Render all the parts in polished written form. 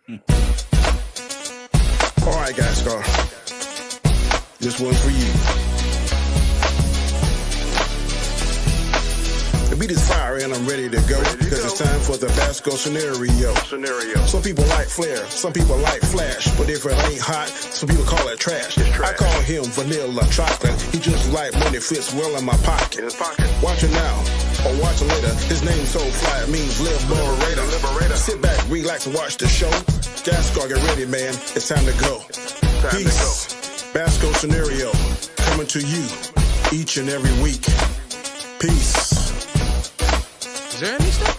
All right, guys, go. This one's for you. The beat is fire and I'm ready to go because it's time for the Basco scenario. Some people like flair, some people like flash, but if it ain't hot, some people call it trash. I call him vanilla chocolate. He just like money, fits well in my pocket. Watch it now or watch it later. His name so fly, it means liberator. Sit back, relax, and watch the show. Gascar, get ready, man. It's time to go. Peace. Basco scenario coming to you each and every week. Peace. Is there any stuff?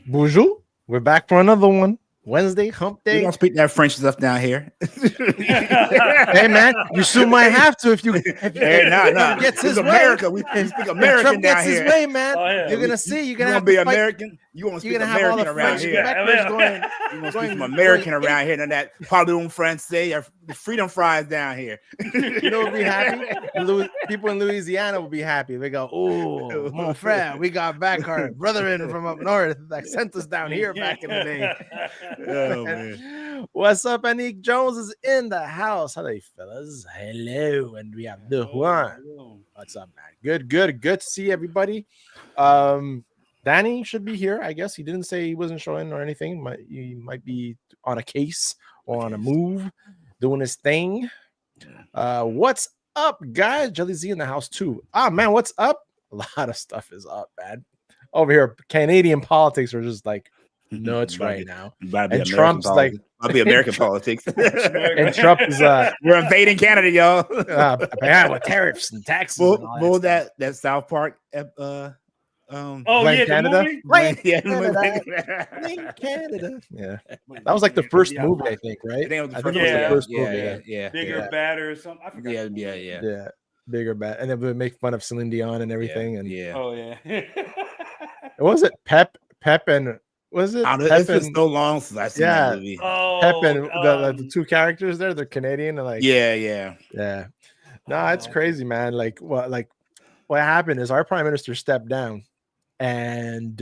Bonjour. We're back for another one. Wednesday, hump day. You don't speak that French stuff down here. Hey man, you soon might have to if no. Gets his America. way. We speak American Trump down gets here. his way, man. Oh, yeah. You're gonna see. You're You gonna want to be American? You want to speak You're gonna have all American the around French here? Quebecers going. You want to speak some American around here? None of that parlons français or the freedom fries down here. You know, we'll be happy. People in Louisiana will be happy. They go, "Oh, mon frère, we got back our brethren from up north that sent us down here back in the day." Oh, man. What's up? Anik Jones is in the house. Hello, fellas. Hello, and we have the Juan. What's up, man? Good to see everybody. Danny should be here. I guess he didn't say he wasn't showing or anything. He might be on a case or on a move, doing his thing. What's up, guys? Jelly Z in the house too. Man, what's up? A lot of stuff is up, man. Over here, Canadian politics are just like nuts right now. And Trump's like, I'll be American politics. and Trump is we're invading Canada, y'all. with tariffs and taxes. And all that South Park Blame Canada. Blame Canada. Yeah, that was like the first movie, I think, right? I think it was the first movie. Yeah. Bigger, badder, or something. I forgot. Yeah. Bigger, bad, and then we make fun of Celine Dion and everything. And Oh yeah. Was it Pep and was it? It's been so long since I seen that movie. Pep and the two characters there, they're Canadian and like yeah. No, it's crazy, man. Like what happened is our prime minister stepped down. And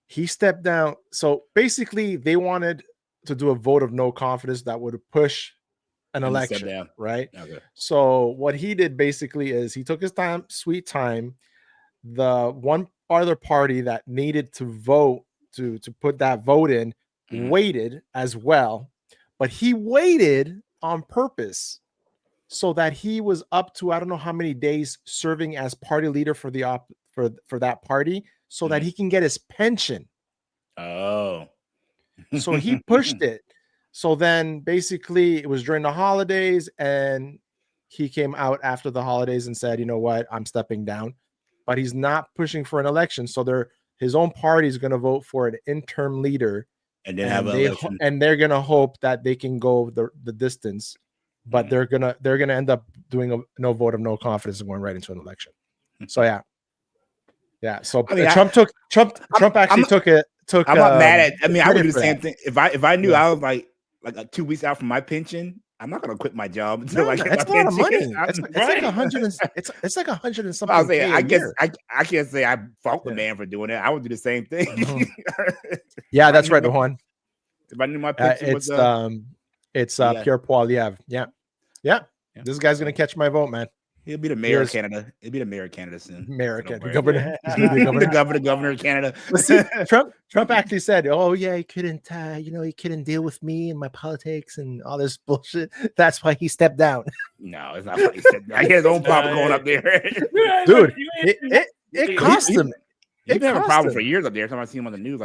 he stepped down. So basically, they wanted to do a vote of no confidence that would push an election, right? Okay. So what he did basically is he took his time, sweet time. The one other party that needed to vote to put that vote in waited as well, but he waited on purpose so that he was up to I don't know how many days serving as party leader for the for that party so that he can get his pension. Oh. So he pushed it. So then basically it was during the holidays and he came out after the holidays and said, you know what, I'm stepping down. But he's not pushing for an election. So his own party is going to vote for an interim leader. And then have an election. And they're going to hope that they can go the distance. But they're gonna end up doing a no vote of no confidence and going right into an election. So yeah. So I mean, Trump actually took. I'm not mad at. I mean, I would do the same thing if I knew I was like 2 weeks out from my pension. I'm not gonna quit my job until I get that's my a lot pension. of money. It's like 100. It's like 100 and something. I was saying, I guess I can't say I fault the man for doing it. I would do the same thing. Yeah, that's right, Juan. If I knew my pension was Pierre Poilievre. Yeah. This guy's gonna catch my vote, man. He'll be the mayor of Canada. He'll be the mayor of Canada soon. The governor of Canada. See, Trump actually said, "Oh yeah, he couldn't, he couldn't deal with me and my politics and all this bullshit. That's why he stepped down." No, it's not why he stepped down. He had his own problem going up there, dude. It cost him. He's been having a problem for years up there. Every time I see him on the news,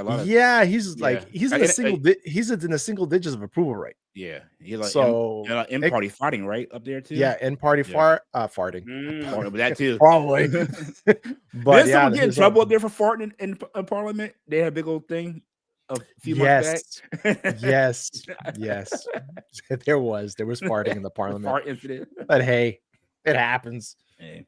he's in the single digits of approval rate. Yeah, in party fighting right up there too. Yeah, in party farting. But that too, probably. But someone get in trouble up there for farting in Parliament. They had a big old thing a few months back. Yes. There was farting in the Parliament. Fart incident. But hey, it happens. Hey.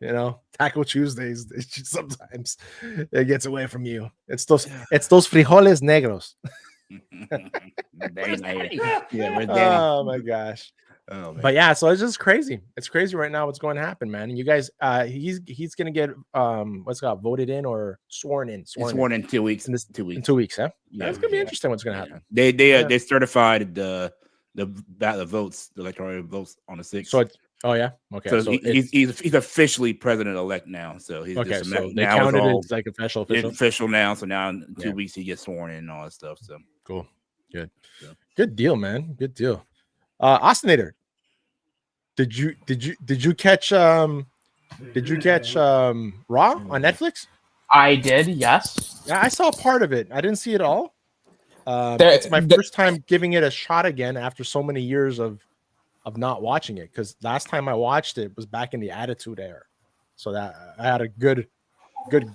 Taco Tuesdays. Sometimes it gets away from you. It's those frijoles negros. Oh my gosh. Oh, but yeah, so it's just crazy. It's crazy right now what's going to happen, man. And you guys, he's gonna get what's called voted in or sworn in. Sworn in 2 weeks. In 2 weeks, huh? Yeah, it's gonna be interesting what's gonna happen. They certified the votes, the electoral votes on the 6th. So okay. So he's officially president-elect now. So he's okay. So they counted it as like official now. So now in 2 weeks he gets sworn in and all that stuff. So cool, good deal, man. Good deal. Ostinator, did you catch Raw on Netflix? I did, yes. Yeah, I saw part of it. I didn't see it all. It's my first time giving it a shot again after so many years of not watching it, because last time I watched it was back in the Attitude Era, so that I had a good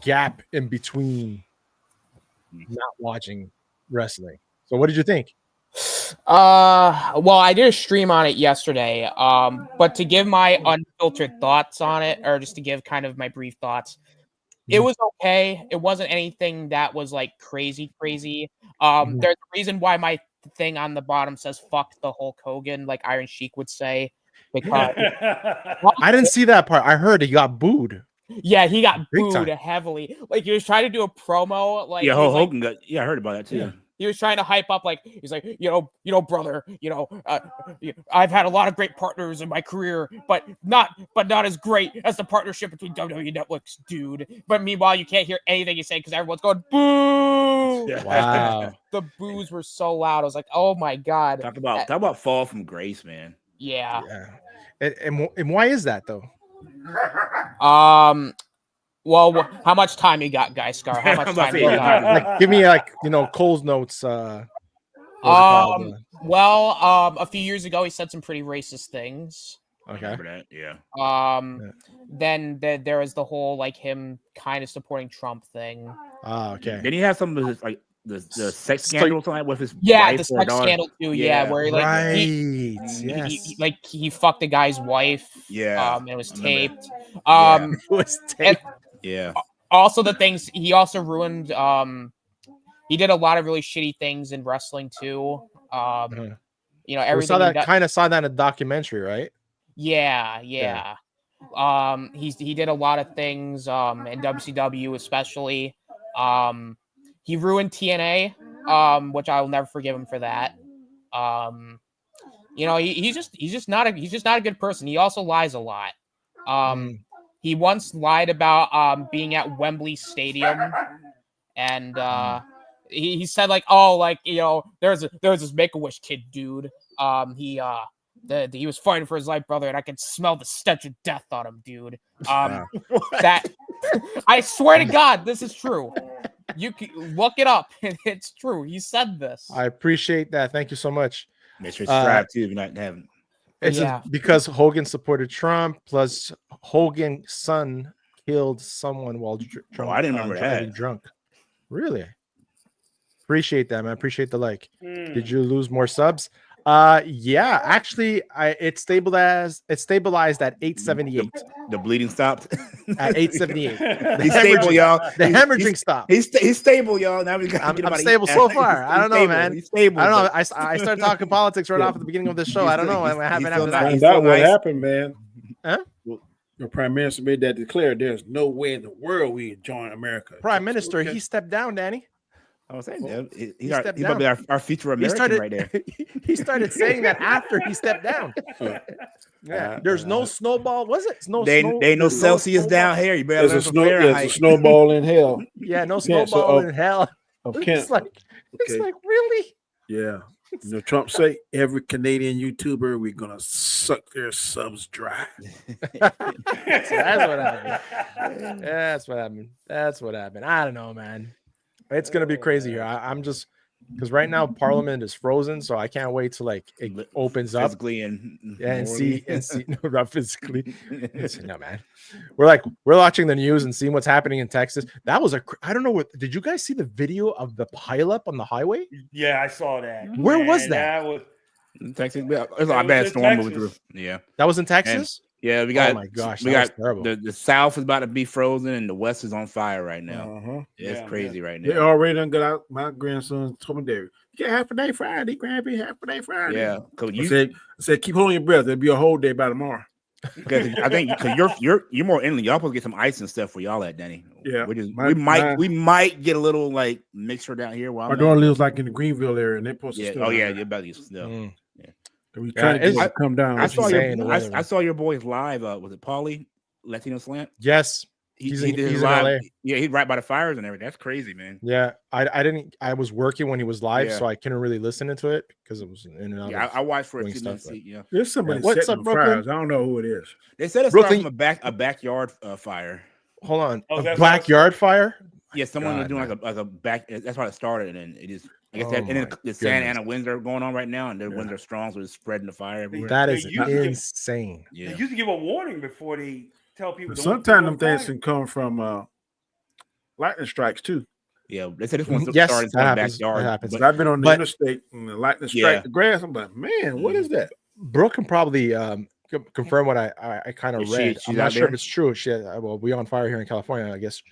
gap in between not watching wrestling. So what did you think? Well, I did a stream on it yesterday. But to give my unfiltered thoughts on it, or just to give kind of my brief thoughts, it was okay. It wasn't anything that was like crazy. There's a reason why my thing on the bottom says "fuck the Hulk Hogan," like Iron Sheik would say. Because I didn't see that part. I heard he got booed. Yeah, he got booed heavily. Like he was trying to do a promo. Like Hogan got. Yeah, I heard about that too. Yeah. He was trying to hype up, like he's like, brother, I've had a lot of great partners in my career, but not as great as the partnership between WWE Netflix, dude. But meanwhile, you can't hear anything you say because everyone's going boo. Wow, the boos were so loud. I was like, oh my god. Talk about fall from grace, man. Yeah. And why is that though? Well, how much time you got, Guy Scar? How much time you got? Like, give me Cole's notes. A few years ago, he said some pretty racist things. Okay. Then there was the whole like him kind of supporting Trump thing. Okay. Then he had some of his like the sex scandal with his wife the sex scandal too. Where he he fucked a guy's wife. It was taped. It was taped. Also, the things he also ruined. He did a lot of really shitty things in wrestling too. Everything. We saw that in a documentary, right? Yeah. He did a lot of things in WCW, especially. He ruined TNA, which I will never forgive him for that. He's just not a good person. He also lies a lot. He once lied about being at Wembley Stadium, and he said like, there's this Make-A-Wish kid dude. He was fighting for his life, brother, and I could smell the stench of death on him, dude. That I swear to God, this is true. You can look it up. It's true. He said this. I appreciate that. Thank you so much. Make sure you subscribe too if you're not having. It's because Hogan supported Trump, plus Hogan's son killed someone while drunk. I didn't remember that. Drunk. Really? Appreciate that, man. Appreciate the like. Did you lose more subs? Actually, it stabilized at 878. The bleeding stopped at 878. He's stable, y'all. The hemorrhaging stopped. He's stable, y'all. Now I'm stable so far. I don't know, man. He's stable. I don't know. I started talking politics right off at the beginning of the show. I don't know what happened after that. Find out what happened, man. Huh? The prime minister made that declare. There's no way in the world we join America. Prime minister, he stepped down, Danny. I was saying, he's probably our future American right there. He started saying that after he stepped down. There's no snowball. Was it? Ain't no Celsius down here. You better there's a snowball in hell. Yeah, no snowball in hell. It's like really? Yeah. Trump say every Canadian YouTuber, we're gonna suck their subs dry. That's what happened. I don't know, man. It's gonna be crazy here. I'm just because right now Parliament is frozen, so I can't wait till like it opens up and see not physically. No, man. We're watching the news and seeing what's happening in Texas. That was I don't know what. Did you guys see the video of the pileup on the highway? Yeah, I saw that. Where was that? In Texas. It was a bad storm moving through. Yeah, that was in Texas. Yeah, we got. Oh my gosh, we got the South is about to be frozen, and the West is on fire right now. It's crazy right now. They already done got out. My grandson told me, "David, you get half a day Friday, Grandpa, half a day Friday." Yeah, I said, keep holding your breath. It'll be a whole day by tomorrow. I think because you're more inland, y'all supposed to get some ice and stuff for y'all at Danny. Yeah, we might get a little like mixture down here. My daughter lives like in the Greenville area, and they're supposed to. Yeah, you're about to snow. We trying to get come down. I saw your boys live. Was it Paulie Latino Slant? Yes, he's in LA. Yeah, he's right by the fires and everything. That's crazy, man. Yeah, I was working when he was live, so I couldn't really listen into it because it was in and out. Yeah, I watched for a few minutes. There's somebody setting fires. I don't know who it is. They said it's from a backyard fire. Hold on, a backyard fire. Yeah, someone was doing like a back. That's how it started, and it is. I guess and then the Santa Ana winds are going on right now, and their winds are strong, so it's spreading the fire everywhere. That is insane. They used to give a warning before they tell people. Sometimes them things can come from lightning strikes too. Yeah, they said this one's starting in the backyard. Happens. But I've been on the interstate and the lightning strike the grass. I'm like, man, what is that? Brooke can probably confirm what I kind of read. I'm not sure if it's true. Well, we on fire here in California. I guess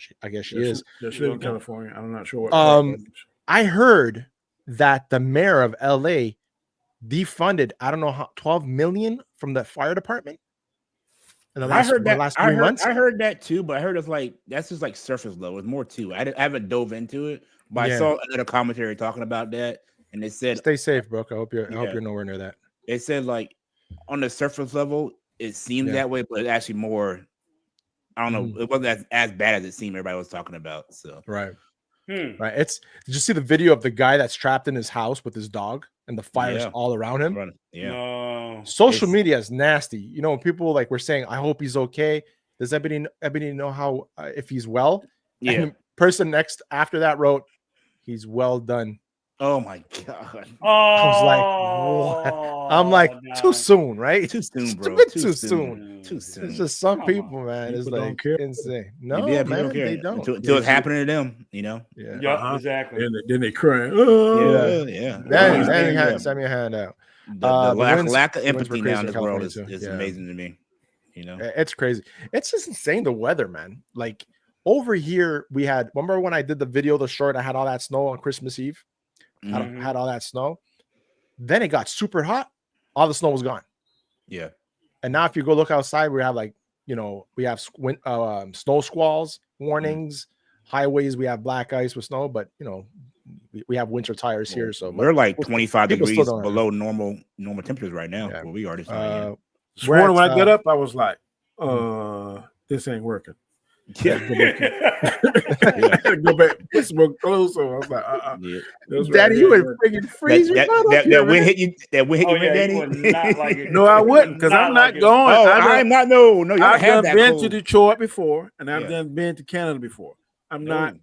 she is. She's in California. I'm not sure what. I heard that the mayor of LA defunded, I don't know how, $12 million from the fire department in the last 3 months. I heard that too, but I heard it's like that's just like surface level. It's more to it. I haven't dove into it, but I saw another commentary talking about that, and they said, "Stay safe, Brooke. I hope you're nowhere near that." They said like on the surface level, it seemed that way, but it's actually more. I don't know. It wasn't as bad as it seemed. Everybody was talking about. So right. Right. Did you see the video of the guy that's trapped in his house with his dog and the fire's all around him? Yeah. No. Social media is nasty. You know, people like we're saying, I hope he's okay. Does anybody know how if he's well? Yeah. And the person next after that wrote, he's well done. Oh my god. I was like, what? I'm like, too soon, right? Too soon, bro. Too soon. Too soon. It's just some people, man. It's like insane. No, man, they don't. Until it's happening to them, you know. Yeah, exactly. And then they crying. Yeah. Send me a hand out. The lack of empathy now in this world is amazing to me. You know, it's crazy. It's just insane. The weather, man. Like over here, we had. Remember when I did the video, the short? I had all that snow on Christmas Eve. I had all that snow. Then it got super hot. All the snow was gone. Yeah. And now if you go look outside, we have like, we have snow squalls, warnings, highways. We have black ice with snow, but we have winter tires here. So we're like 25 degrees below normal temperatures right now. Yeah. Where we are this morning when I got up, I was like, this ain't working. Yeah. Go back, put some more clothes on. I was like, Daddy, you would freaking freeze that wind hit you. That wind hit you, Daddy. No, I wouldn't, because I'm not going. I'm not. No. I've been to Detroit before, and I've been to Canada before. I'm not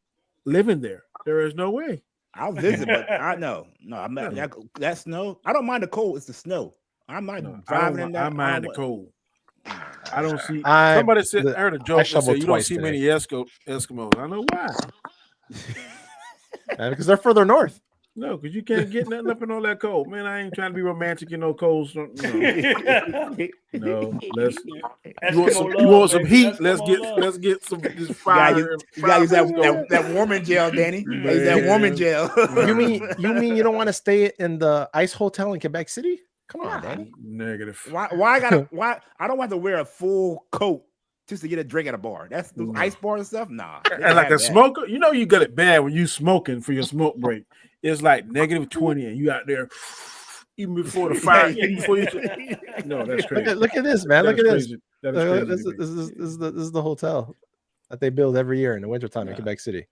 living there. There is no way. I'll visit, but I know. No, I'm not. That snow. I don't mind the cold. It's the snow. I'm not driving in that. I mind the cold. I don't see. Somebody said, I heard a joke that said you don't see many Eskimos. I know why. Because they're further north. No, because you can't get nothing up in all that cold. Man, I ain't trying to be romantic in no cold. No, let's. You want some heat? Let's get some this fire. You gotta use that warming gel, Danny. Use that warming gel. You mean you don't want to stay in the ice hotel in Quebec City? Come on, Danny. Negative. Why I don't have to wear a full coat just to get a drink at a bar? That's the ice bar and stuff. Nah. And like a smoker, you got it bad when you smoking for your smoke break. It's like -20, and you out there even before the fire. No, that's crazy. Look at this, man. Look at this. This is the hotel that they build every year in the wintertime in Quebec City.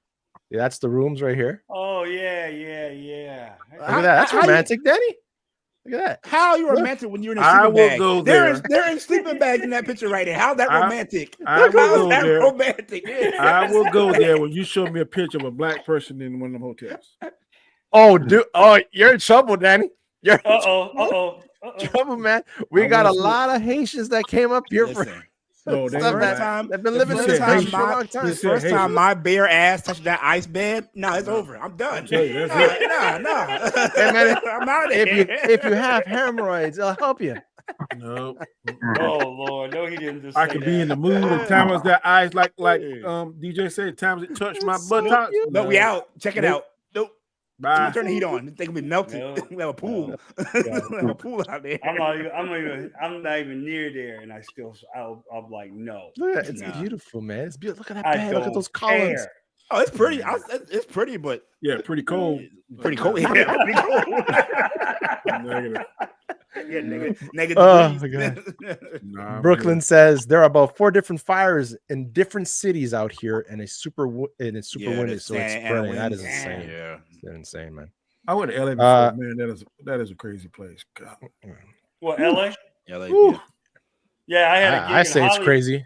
Yeah, that's the rooms right here. Oh yeah. Look at that. That's romantic, Danny. Look at that. How are you romantic when you're in a sleeping bag? Go there. They're in sleeping bags in that picture right there. How's that romantic? I will go romantic? there when you show me a picture of a black person in one of them hotels. Oh, dude. Oh, you're in trouble, Danny. You're in trouble, man. We got a lot of Haitians that came up here for. No, they've been living in this house for a long time. The first time my bare ass touched that ice bed, it's over. I'm done. No. Hey, man, I'm out of here. If you have hemorrhoids, I'll help you. No. Oh Lord, no, he didn't just. I could be in the mood, and times that eyes like DJ said, times it touched my buttocks. No, we out. Check it out. Nope. Bye. I'm gonna turn the heat on. This thing will be melted. We have a pool. We have a pool out there. I'm not even near there, and I'm like, no. Look, it's beautiful, man. It's beautiful. Look at that bed. Look at those columns. Oh, it's pretty. It's pretty, but pretty cold. Pretty cold. Yeah, pretty cold. Negative. Yeah, negative. Oh my God. Brooklyn says there are about 4 different fires in different cities out here, and it's super windy, so it's spraying. That is insane. Yeah, it's insane, man. I went to LA before, man. That is a crazy place. God. Well, LA. LA. Yeah, I had a gig I say it's crazy.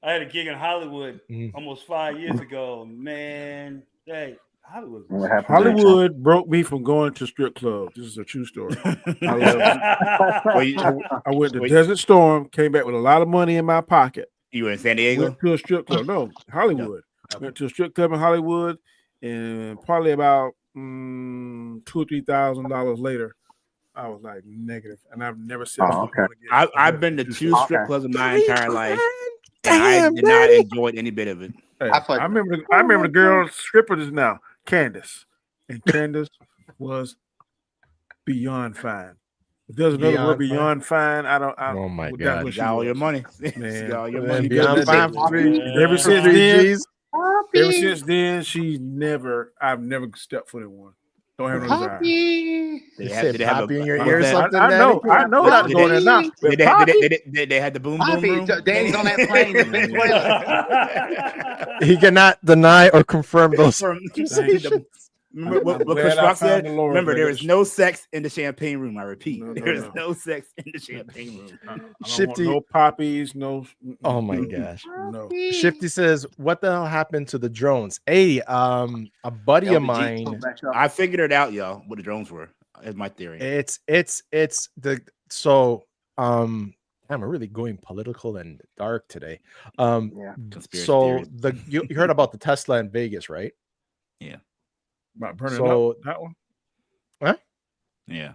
I had a gig in Hollywood almost 5 years ago. Man, hey, Hollywood broke me from going to strip clubs. This is a true story. I went to Desert Storm, came back with a lot of money in my pocket. You were in San Diego? Went to a strip club. No, Hollywood. No. Went to a strip club in Hollywood, and probably about $2,000 or $3,000 later, I was like negative, and I've never said. I've been to 2 strip clubs in my entire life, and I did not enjoy any bit of it. Hey, I remember the girl stripper just now, Candace, and Candace was beyond fine. If there's another word beyond fine, oh my God! Got all your money, man. Got all your money. Beyond fine. Ever since then, I've never stepped foot in one. Don't have no desire. Did they have in your ear or something? I know not going there now. They had the boom room. Danny's on that plane. He cannot deny or confirm those. Remember what Chris Rock said? Remember, there is no sex in the champagne room. I repeat, there is no sex in the champagne room. Shifty, no poppies, no. Oh my gosh, no. Shifty says, "What the hell happened to the drones?" Hey, a buddy of mine. I figured it out, y'all. What the drones were. Is my theory. It's the so. I'm really going political and dark today. So you heard about the Tesla in Vegas, right? Yeah. About burning up that one? Huh? Yeah.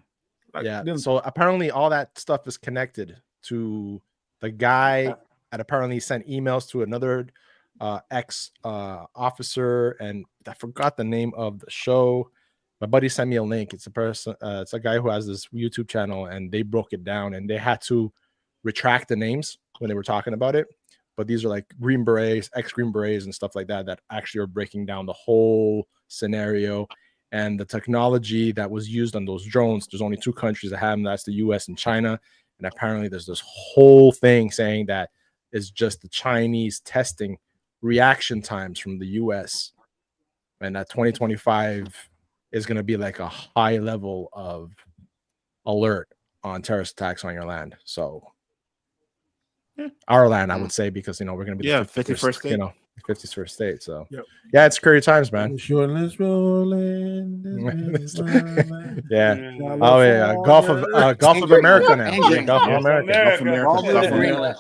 So apparently all that stuff is connected to the guy that apparently sent emails to another ex officer, and I forgot the name of the show. My buddy sent me a link. It's a person, it's a guy who has this YouTube channel, and they broke it down, and they had to retract the names when they were talking about it. But these are like Green Berets, ex-Green Berets and stuff like that that actually are breaking down the whole scenario and the technology that was used on those drones. There's only 2 countries that have them. That's the US and China. And apparently there's this whole thing saying that it's just the Chinese testing reaction times from the US. And that 2025 is going to be like a high level of alert on terrorist attacks on your land. So our land, I would say, because we're going to be the 51st state. 51st state. So yeah, it's scary times, man. Rolling. Yeah. Oh yeah. Gulf of America now. Gulf of America.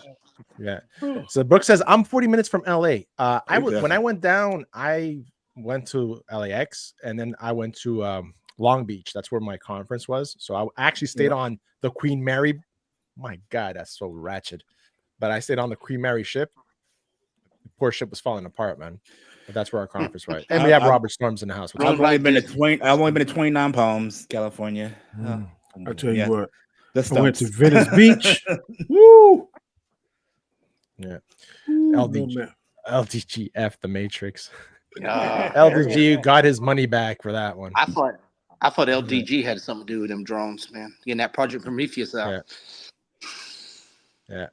Yeah. So Brooke says, I'm 40 minutes from LA. When I went down, I went to LAX, and then I went to Long Beach. That's where my conference was. So I actually stayed on the Queen Mary. My God, that's so ratchet. But I stayed on the Queen Mary ship. The poor ship was falling apart, man. But that's where our conference, right? And we have Robert Storms in the house. I've only been to 29 Palms, California. I'll tell you what. I went to Venice Beach. Woo! Yeah. LDGF, the Matrix. LDG got his money back for that one. I thought LDG had something to do with them drones, man. Getting that Project Prometheus out. Yeah.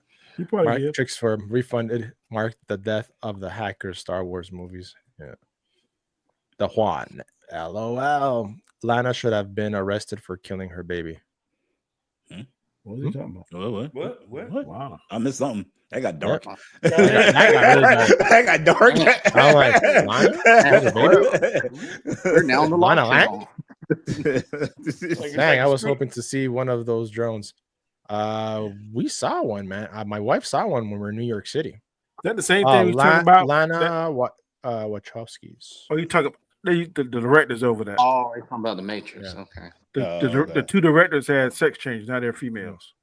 Matrix for refunded marked the death of the hacker Star Wars movies. Yeah. The Juan. LOL. Lana should have been arrested for killing her baby. What are you talking about? What? Wow. I missed something. That got dark. That got dark. I'm like, we're now on the line. Dang, I was hoping to see one of those drones. We saw one, man. My wife saw one when we were in New York City. Is that the same thing you're talking about? Lana Wachowski's. Oh, you talking about the directors over there? Oh, you're talking about the Matrix. Yeah. Okay. The 2 directors had sex change. Now they're females.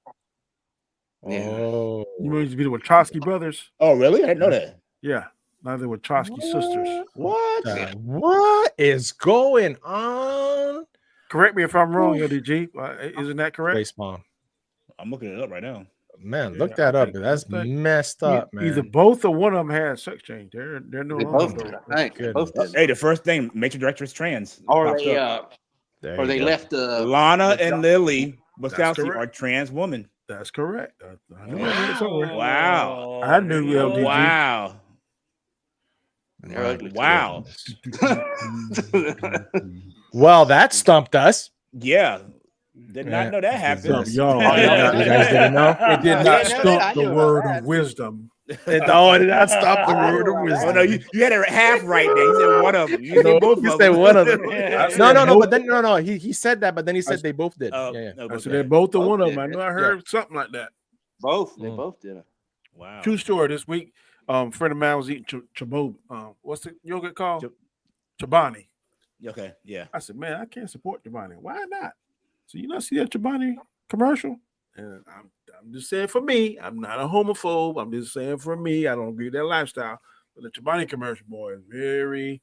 Oh, you mean to be the Wachowski brothers? Oh, really? I didn't know that. Yeah, now the Wachowski sisters. What? What is going on? Correct me if I'm wrong, LDG. Isn't that correct? Facepalm. I'm looking it up right now. Man, look that up. That's messed up, man. Either both or one of them had sex change. They're no longer. Both did. Hey, the first thing, Matrix director is trans. Or they left Lana and Lily Wachowski are trans women. That's correct. I knew that somewhere. Wow. I knew LDG. Wow. Wow. Well, that stumped us. Yeah. Did not know that happened. Y'all. You guys didn't know? It did not stop the word of wisdom. It did not stop the word of wisdom. Oh no, you had it half right there. You said one of them. You said both of them. One of them. No, but then no. He said that, but then he said they both did. I said they both or one of them. I know I heard something like that. Both. They both did it. Wow. True story. This week, friend of mine was eating Chobani. What's the yogurt called? Chobani. Okay, yeah. I said, man, I can't support Chobani. Why not? So you not see that Chobani commercial? And I'm just saying for me, I'm not a homophobe. I'm just saying for me, I don't agree with that lifestyle. But the Chobani commercial, boy, is very,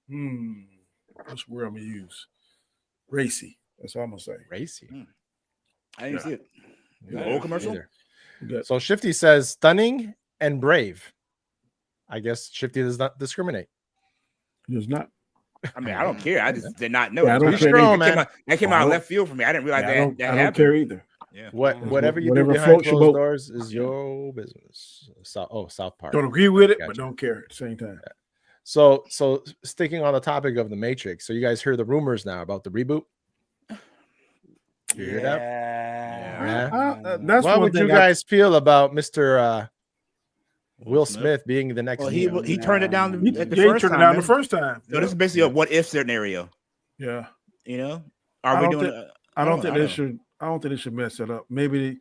what's the word I'm gonna use? Racy. That's all I'm gonna say. Racy. I didn't see it. The old commercial? So Shifty says stunning and brave. I guess Shifty does not discriminate. He does not. I mean, I don't care. I just did not know. Yeah, I don't care that came out of left field for me. I didn't realize that happened. I don't care either. Yeah. Whatever you do behind closed doors is your business. South Park. Don't agree with it, but don't care at the same time. So sticking on the topic of the Matrix. So you guys hear the rumors now about the reboot? You hear that? Yeah. That's what would you guys feel about Mr. Will Smith being the next? Well, he turned it down the first time. So this is basically a what if scenario. Yeah. You know, I don't think they should mess it up. Maybe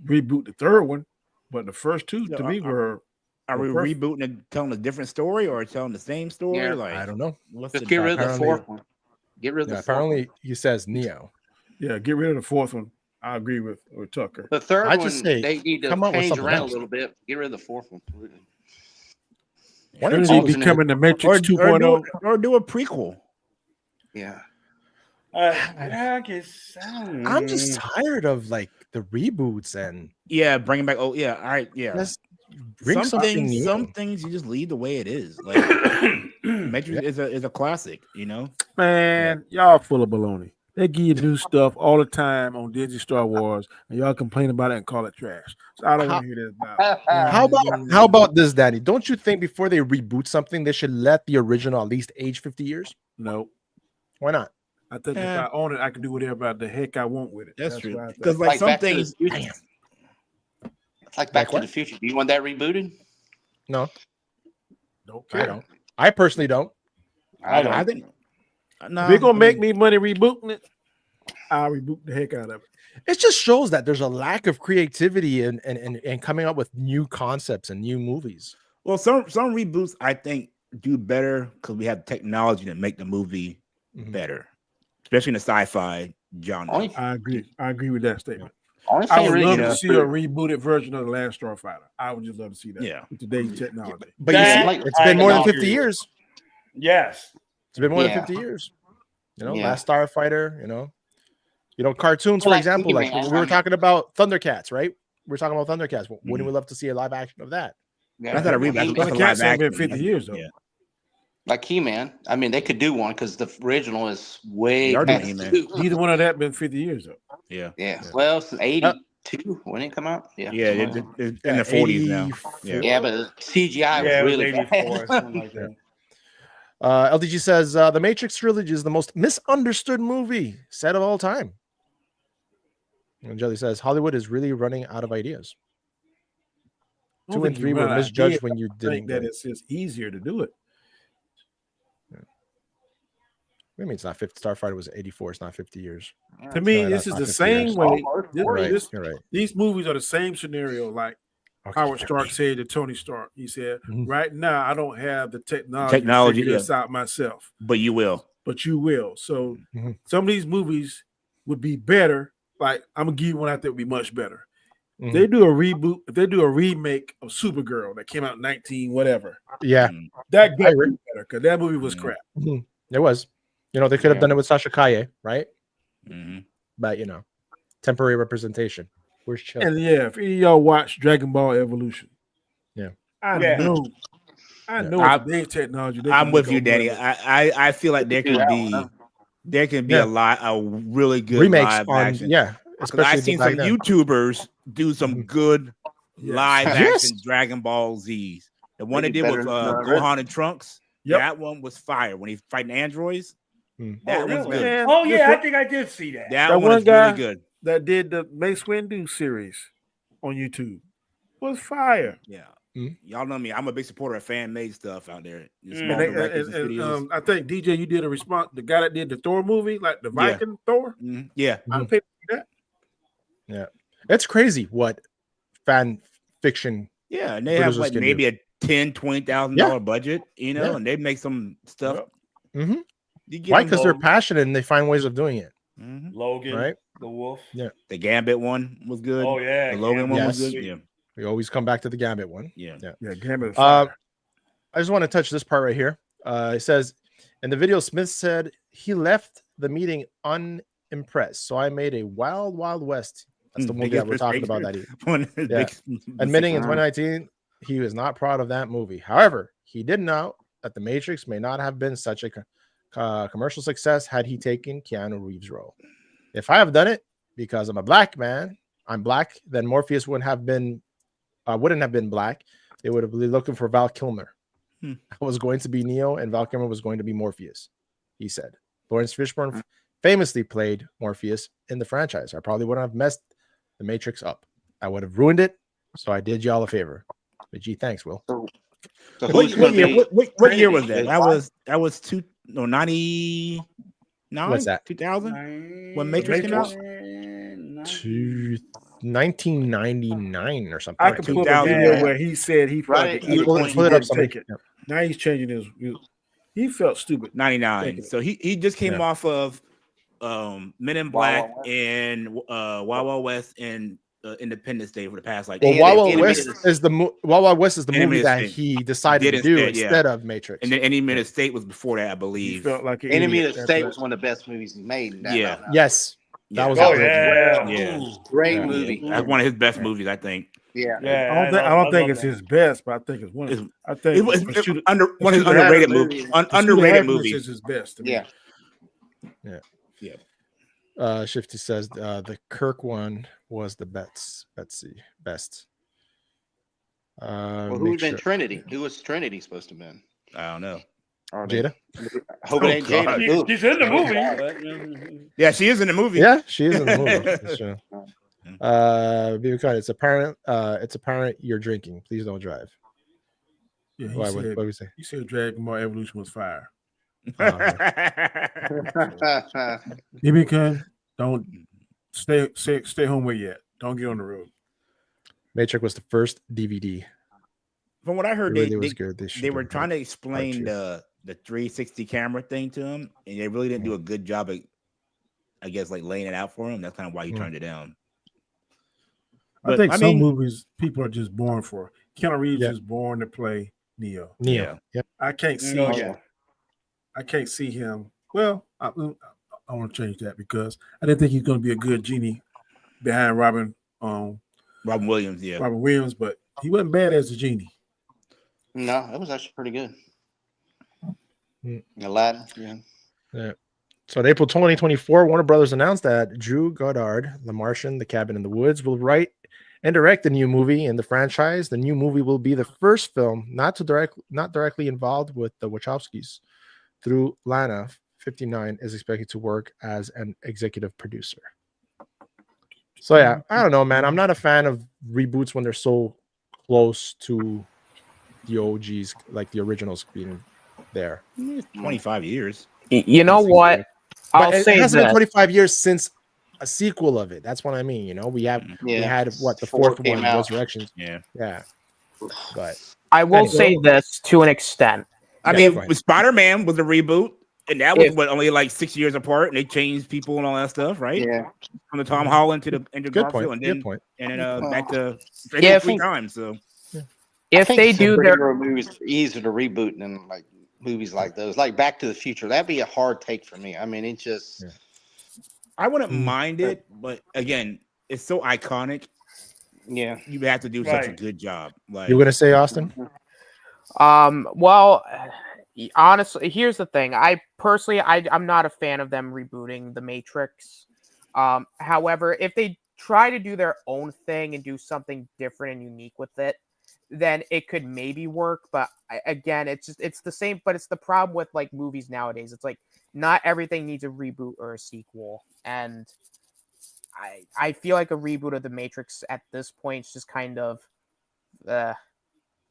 they reboot the third one, but the first two to me were. Are we rebooting and telling a different story or telling the same story? Yeah. Like I don't know. Just get rid of the fourth one. Get rid of the apparently he says Neo. Yeah, get rid of the fourth one. I agree with Tucker. The third one, they need to change around a little bit. Get rid of the fourth one. Why don't you becoming the Matrix 2.0? Or do a prequel? Yeah. I guess I'm just tired of like the reboots and bringing back. Oh yeah, all right, yeah. Let's bring some things you just leave the way it is. Like Matrix is a classic, you know. Man, y'all full of baloney. They give you new stuff all the time on Disney Star Wars, and y'all complain about it and call it trash. So I don't want to hear this. How about this, Daddy? Don't you think before they reboot something, they should let the original at least age 50 years? No. Why not? I think if I own it, I can do whatever the heck I want with it. That's true. Because like some things, it's like Back to the Future. Do you want that rebooted? No. Don't care. I don't. I personally don't. I think. No, if they're gonna make me money rebooting it, I'll reboot the heck out of it. It just shows that there's a lack of creativity and coming up with new concepts and new movies. Well, some reboots I think do better because we have technology to make the movie better, especially in the sci-fi genre. I agree with that statement. I would love to see a rebooted version of The Last Starfighter. I would just love to see that. Yeah, with today's technology. But it's been more than 50 years. Yes. It's been more than 50 years. You know, Last Starfighter, you know, cartoons, for example, like we were talking about Thundercats, right? We're talking about Thundercats. Wouldn't we love to see a live action of that? Yeah. That's not a reboot. Thundercats have been 50 years, though. Yeah. Like He-Man. I mean, they could do one because the original is way past He-Man. Neither one of that been 50 years, though. Yeah. Yeah. Well, since 82 when it come out. Yeah. Yeah, it's in the 40s now. Yeah, but CGI was really bad. LDG says the Matrix trilogy is the most misunderstood movie set of all time. And Jelly says Hollywood is really running out of ideas. 2 and 3 were misjudged when you didn't. That it's just easier to do it. I mean, it's not 50. Starfighter was 84. It's not 50 years. To me, this is the same way. You're right. These movies are the same scenario. Like Howard Stark said to Tony Stark. He said, "Right now, I don't have the technology to figure this out myself, but you will. So some of these movies would be better. Like I'm gonna give you one out there would be much better. They do a reboot. If they do a remake of Supergirl that came out in 19 whatever, yeah, that got better because that movie was crap. It was. They could have done it with Sasha Kaye, right? But temporary representation. Where's Chill? And if any of y'all watch Dragon Ball Evolution, I know today's technology. I'm with you, Danny. I feel like there can be a lot of really good remakes live on action. especially I've seen some YouTubers do some good live action Yes. Dragon Ball Z's. The one they did with Gohan and Trunks, that one was fire. When he's fighting androids, that one's good. Man, Oh yeah, I think I did see that. That one is really good. That did the Mace Windu series on YouTube was fire. Yeah. Y'all know me. I'm a big supporter of fan-made stuff out there. And I think DJ, you did a response. The guy that did the Thor movie, like the Viking Thor. Yeah, I paid for that. Yeah, it's crazy what fan fiction. Yeah, and they have like maybe a $10,000-$20,000 budget, and they make some stuff. Why? Because they're passionate and they find ways of doing it. Logan, right? The Wolf. Yeah, the Gambit one was good. Oh yeah, the Logan one was good. Yeah. We always come back to the Gambit one. Yeah. Gambit. I just want to touch this part right here. It says, in the video, Smith said he left the meeting unimpressed. So I made a Wild Wild West. That's the movie that we're talking about. Admitting in 2019, he was not proud of that movie. However, he did know that The Matrix may not have been such a commercial success had he taken Keanu Reeves' role. If I have done it because I'm a black man, I'm black, then Morpheus wouldn't have been black. They would have been looking for Val Kilmer. I was going to be Neo, and Val Kilmer was going to be Morpheus, he said. Lawrence Fishburne famously played Morpheus in the franchise. I probably wouldn't have messed The Matrix up. I would have ruined it, so I did y'all a favor. But gee, thanks, Will. What year was that? That was 99. What's that? 2000 when Matrix came out. 1999 or something. I can pull a video where he said he felt it up. Take it. Now he's changing his. He felt stupid. 99. So he just came off of Men in Black and Wild Wild West and Independence Day for the past Wild Wild West is the movie that he decided to do instead of Matrix. And then Enemy of the State was before that, I believe. He felt like Enemy of the State was one of the best movies he made. Yes. That was great movie. That's one of his best movies, I think. I don't think it's his best, but I think it's one. I think one of his underrated movies. Underrated movies is his best. Yeah. Shifty says the Kirk one was the best. Who would have been Trinity? Who was Trinity supposed to have been? I don't know. Jada? Hope it ain't Jada. She's in the movie. Yeah, she is in the movie. Yeah, she is in the movie. That's true. It's apparent you're drinking. Please don't drive. Yeah, what do we say? He said Dragon Ball Evolution was fire. Don't stay home with yet. Don't get on the road. Matrix was the first DVD. From what I heard, they were trying to explain the 360 camera thing to him, and they really didn't do a good job of, I guess, like laying it out for him. That's kind of why he turned it down. But, I think some movies people are just born for. Keanu Reeves is born to play Neo. Yep. I can't see him. I can't see him. Well, I want to change that because I didn't think he's going to be a good genie behind Robin Williams. Yeah, Robin Williams, but he wasn't bad as a genie. No, that was actually pretty good. Aladdin, yeah. So in April 2024, Warner Brothers announced that Drew Goddard, The Martian, The Cabin in the Woods, will write and direct the new movie in the franchise. The new movie will be the first film not directly involved with the Wachowskis. Through Lana 59 is expected to work as an executive producer. So yeah, I don't know, man. I'm not a fan of reboots when they're so close to the OGs, like the originals being there. 25 years. You know what? I'll say it hasn't been 25 years since a sequel of it. That's what I mean. You know, we had what the fourth one, Resurrections. Yeah. But I will say this to an extent. I mean, Spider-Man was a reboot. And that was only like 6 years apart, and they changed people and all that stuff, right? Yeah. From the Tom Holland to the Andrew Good Garfield, point. and Good then point. back to Yeah, 3 times. So if they do their movies, easier to reboot than like movies like those, like Back to the Future. That'd be a hard take for me. I mean, it just. Yeah. I wouldn't mind it, but again, it's so iconic. Yeah, you have to do such a good job. Like you're gonna say, Austin? Well, honestly, here's the thing. I'm not a fan of them rebooting the Matrix. However, if they try to do their own thing and do something different and unique with it, then it could maybe work. But again, it's the same. But it's the problem with like movies nowadays. It's like not everything needs a reboot or a sequel, and I feel like a reboot of the Matrix at this point is just kind of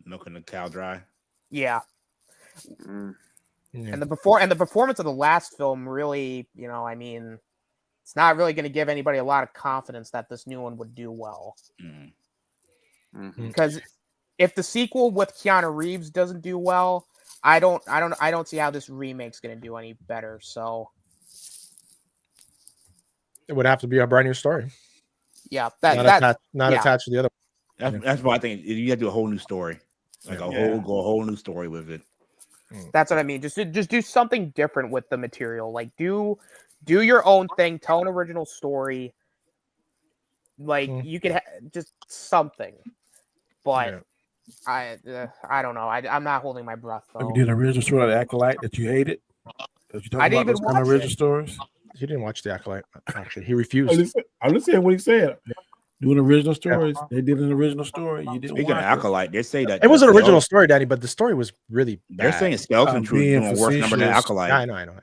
milking the cow dry. Yeah. And the performance of the last film really, I mean, it's not really going to give anybody a lot of confidence that this new one would do well. Because if the sequel with Keanu Reeves doesn't do well, I don't see how this remake's going to do any better. So it would have to be a brand new story. Yeah, not attached to the other. That's why I think you have to do a whole new story, like go a whole new story with it. That's what I mean. Just do something different with the material. Like do your own thing. Tell an original story. Like you could just something. But I don't know. I'm not holding my breath though. Have you did an original story of the Acolyte that you hated? I didn't even watch original stories. He didn't watch the Acolyte. Actually, he refused. I'm just saying what he said. Doing original stories. They did an original story. You didn't. Speaking of Acolyte, they say that it was an original story, Daddy, but the story was really bad. They're saying Skeleton Crew is doing worse numbers than Acolyte. Yeah, I know.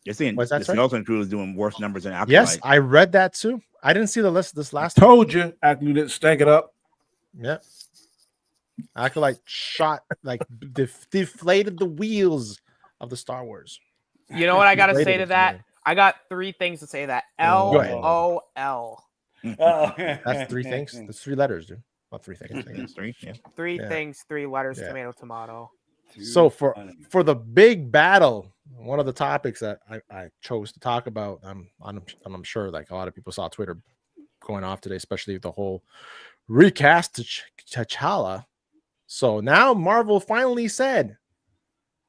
They're saying the Skeleton Crew is doing worse numbers than Acolyte. Yes, I read that too. I didn't see the list this last time. Told you, Acolyte didn't stank it up. Yeah. Acolyte shot, like deflated the wheels of the Star Wars. You know what I gotta say to that? I got 3 things to say to that. LOL. That's 3 things. That's 3 letters, dude. Well, 3 things. 3, yeah. 3 things, 3 letters. Yeah. Tomato. So for the big battle, one of the topics that I chose to talk about, I'm sure like a lot of people saw Twitter going off today, especially the whole recast to T'Challa. So now Marvel finally said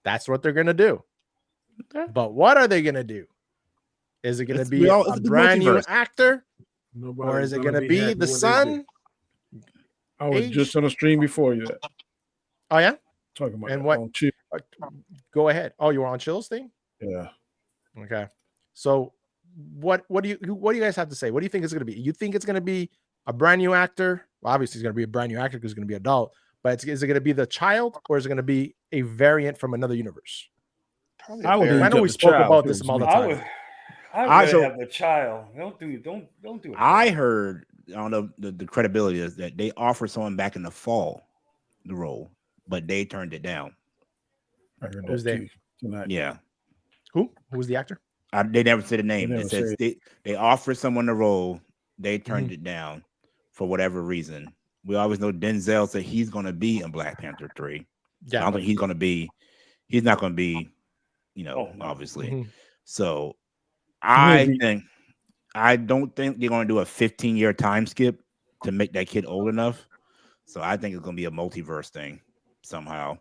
that's what they're gonna do. Okay. But what are they gonna do? Is it going to be a brand new actor? Or is it going to be the son? I was just on a stream before you. Oh, yeah? Talking about and what? Go ahead. Oh, you were on Chill's thing? Yeah. Okay. So what do you guys have to say? What do you think it's going to be? You think it's going to be a brand new actor? Well, obviously, it's going to be a brand new actor because it's going to be adult. But is it going to be the child or is it going to be a variant from another universe? I know we spoke about this all the time. I would have the child. Don't do it. I heard, I don't know the credibility is that they offered someone back in the fall the role, but they turned it down. I heard Who's that tonight. Yeah. Who was the actor? They never said the name. It says they offered someone the role, they turned it down for whatever reason. We always know Denzel said he's going to be in Black Panther 3. Yeah, I don't think he's not going to be, obviously. So I don't think they're going to do a 15-year time skip to make that kid old enough. So I think it's going to be a multiverse thing somehow.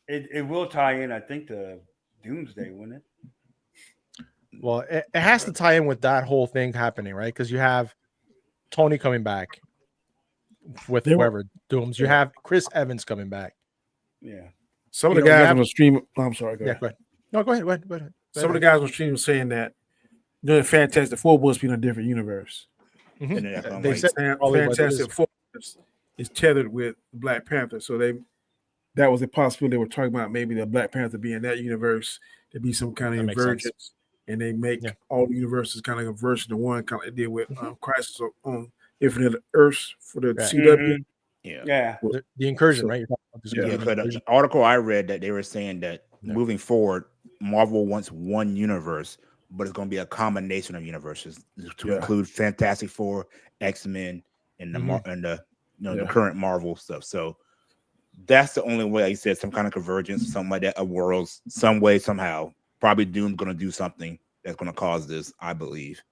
It will tie in, I think, to Doomsday, wouldn't it? Well, it has to tie in with that whole thing happening, right? Because you have Tony coming back with whoever Dooms. You have Chris Evans coming back. Yeah. Some of the guys on the stream. I'm sorry. Go ahead. No, go ahead. Some of the guys on the stream saying that Fantastic Four must be in a different universe. Mm-hmm. They said Fantastic Four is tethered with Black Panther, so that was a possibility. They were talking about maybe the Black Panther being in that universe. There'd be some kind of invergence, and they make all the universes kind of a version of one, kind of like they did with Crisis on Infinite Earths for the CW. Yeah. The incursion, right? The article I read that they were saying that moving forward, Marvel wants one universe, but it's going to be a combination of universes to include Fantastic Four, X-Men, and the the current Marvel stuff. So that's the only way. Like you said, some kind of convergence, something like that, a world, some way, somehow. probably Doom's going to do something that's going to cause this. I believe.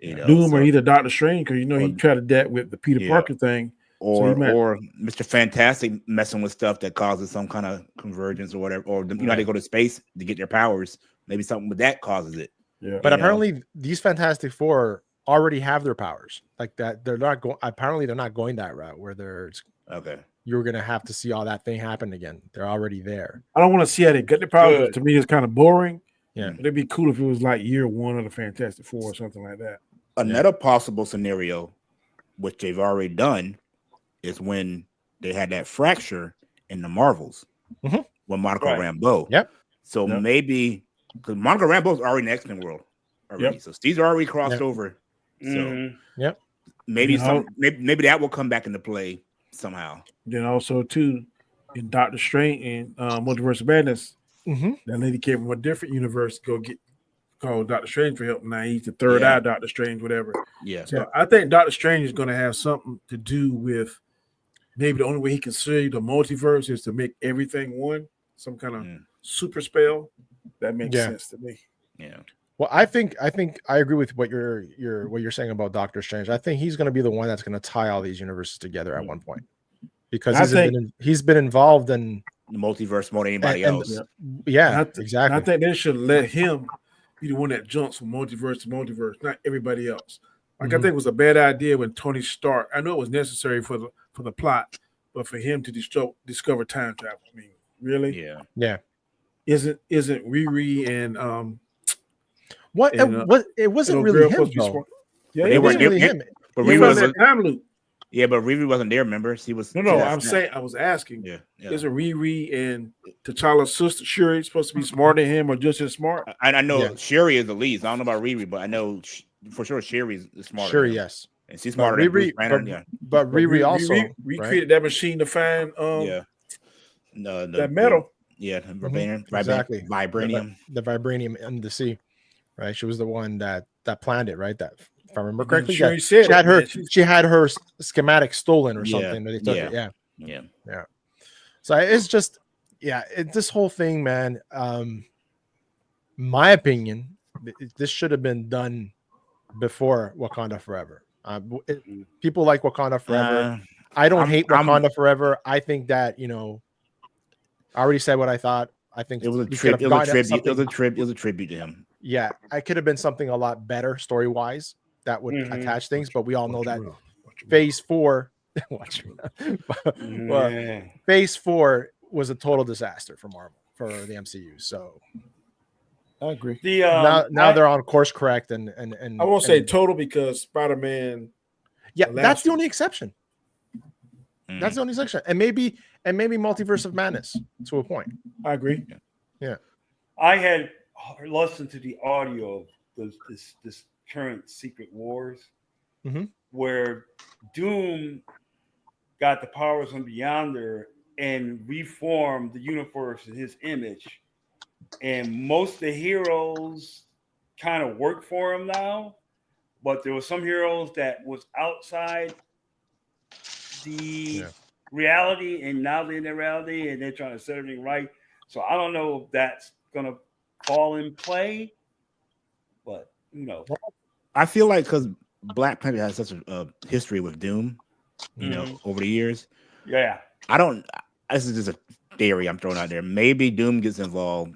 Doom or either Doctor Strange, because he tried that with the Peter Parker thing, or Mr. Fantastic messing with stuff that causes some kind of convergence or whatever, or they go to space to get their powers. Maybe something with that causes it. Yeah, but apparently these Fantastic Four already have their powers like that. They're not going. Apparently, they're not going that route where there's you're gonna have to see all that thing happen again. They're already there. I don't want to see how they get their powers. To me, it's kind of boring. Yeah, but it'd be cool if it was like year one of the Fantastic Four or something like that. Another possible scenario, which they've already done, is when they had that fracture in the Marvels with Monica Rambeau. Yep. So maybe because Monica Rambeau's already in the X-Men world already, so Steve's already crossed over. So maybe maybe that will come back into play somehow. Then also too, in Doctor Strange and Multiverse of Madness, that lady came from a different universe to go get called Doctor Strange for help. Now he's the third eye Doctor Strange, whatever. Yeah. So I think Doctor Strange is going to have something to do with maybe the only way he can see the multiverse is to make everything one, some kind of super spell. That makes sense to me. Yeah. Well, I think I agree with what you're saying about Doctor Strange. I think he's going to be the one that's going to tie all these universes together at one point because he's been involved in the multiverse more than anybody else. Exactly. I think they should let him be the one that jumps from multiverse to multiverse, not everybody else. Like I think it was a bad idea when Tony Stark. I know it was necessary for the plot, but for him to discover time travel. I mean, really? Yeah. Isn't Riri and it wasn't really him, though. Yeah, it wasn't really him. But Riri wasn't time loop. Yeah, but Riri wasn't there. Remember, she was. No. I was asking. Yeah. Isn't Riri and T'Challa's sister Shuri supposed to be smarter than him or just as smart? I know Shuri is the least. I don't know about Riri, but I know for sure Shuri is smarter. Shuri, yes, and she's smarter than Bruce Banner. But Riri also recreated that machine to find that metal. Yeah, exactly. Vibranium. The vibranium in the sea, right? She was the one that planned it, right? That, if I remember correctly, she had her schematic stolen or something. They took it. Yeah. So it's just, this whole thing, man. My opinion, this should have been done before Wakanda Forever. People like Wakanda Forever. I don't hate Wakanda Forever. I think that I already said what I thought. I think it was a tribute. It was a tribute to him. Yeah, I could have been something a lot better story wise that would attach things, but we all know that Phase 4. Phase 4 was a total disaster for Marvel, for the MCU. So I agree. Now they're on course correct, and I won't say total because Spider-Man. Yeah, that's the only exception. That's the only exception, and maybe Multiverse of Madness to a point. I agree. Yeah. I had listened to the audio of this current Secret Wars, where Doom got the powers from Beyonder and reformed the universe in his image, and most of the heroes kind of work for him now, but there were some heroes that was outside the reality, and now they're in the reality, and they're trying to set everything right. So I don't know if that's gonna fall in play, but I feel like because Black Panther has such a history with Doom, over the years. Yeah, this is just a theory I'm throwing out there. Maybe Doom gets involved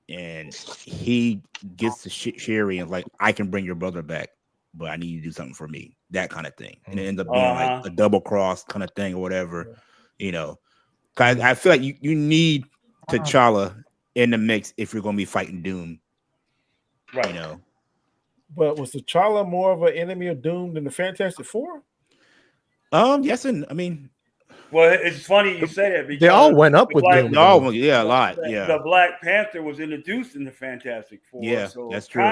and he gets to Shuri and like, I can bring your brother back, but I need you to do something for me. That kind of thing. And it ends up being like a double cross kind of thing or whatever, I feel like you need T'Challa in the mix if you're going to be fighting Doom. Right. But was T'Challa more of an enemy of Doom than the Fantastic Four? Yes, and I mean, well, it's funny you say that because they all went up with Doom. A lot. Yeah, the Black Panther was introduced in the Fantastic Four. Yeah, so that's true.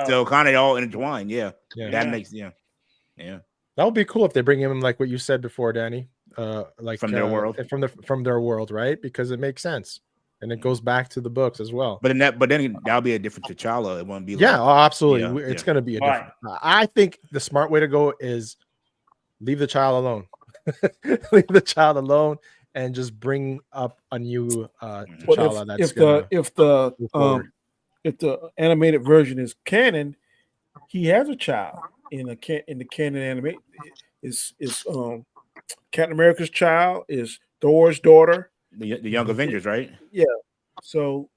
Still kind of all intertwined. That makes that would be cool if they bring him like what you said before, Danny. Like from their world, from their world, right? Because it makes sense. And it goes back to the books as well. But then that'll be a different T'Challa. It won't be absolutely. It's going to be a different. I think the smart way to go is leave the child alone. Leave the child alone and just bring up a new T'Challa. if the animated version is canon, he has a child in the canon anime. Is Captain America's child is Thor's daughter, the Young Avengers, right? Yeah, so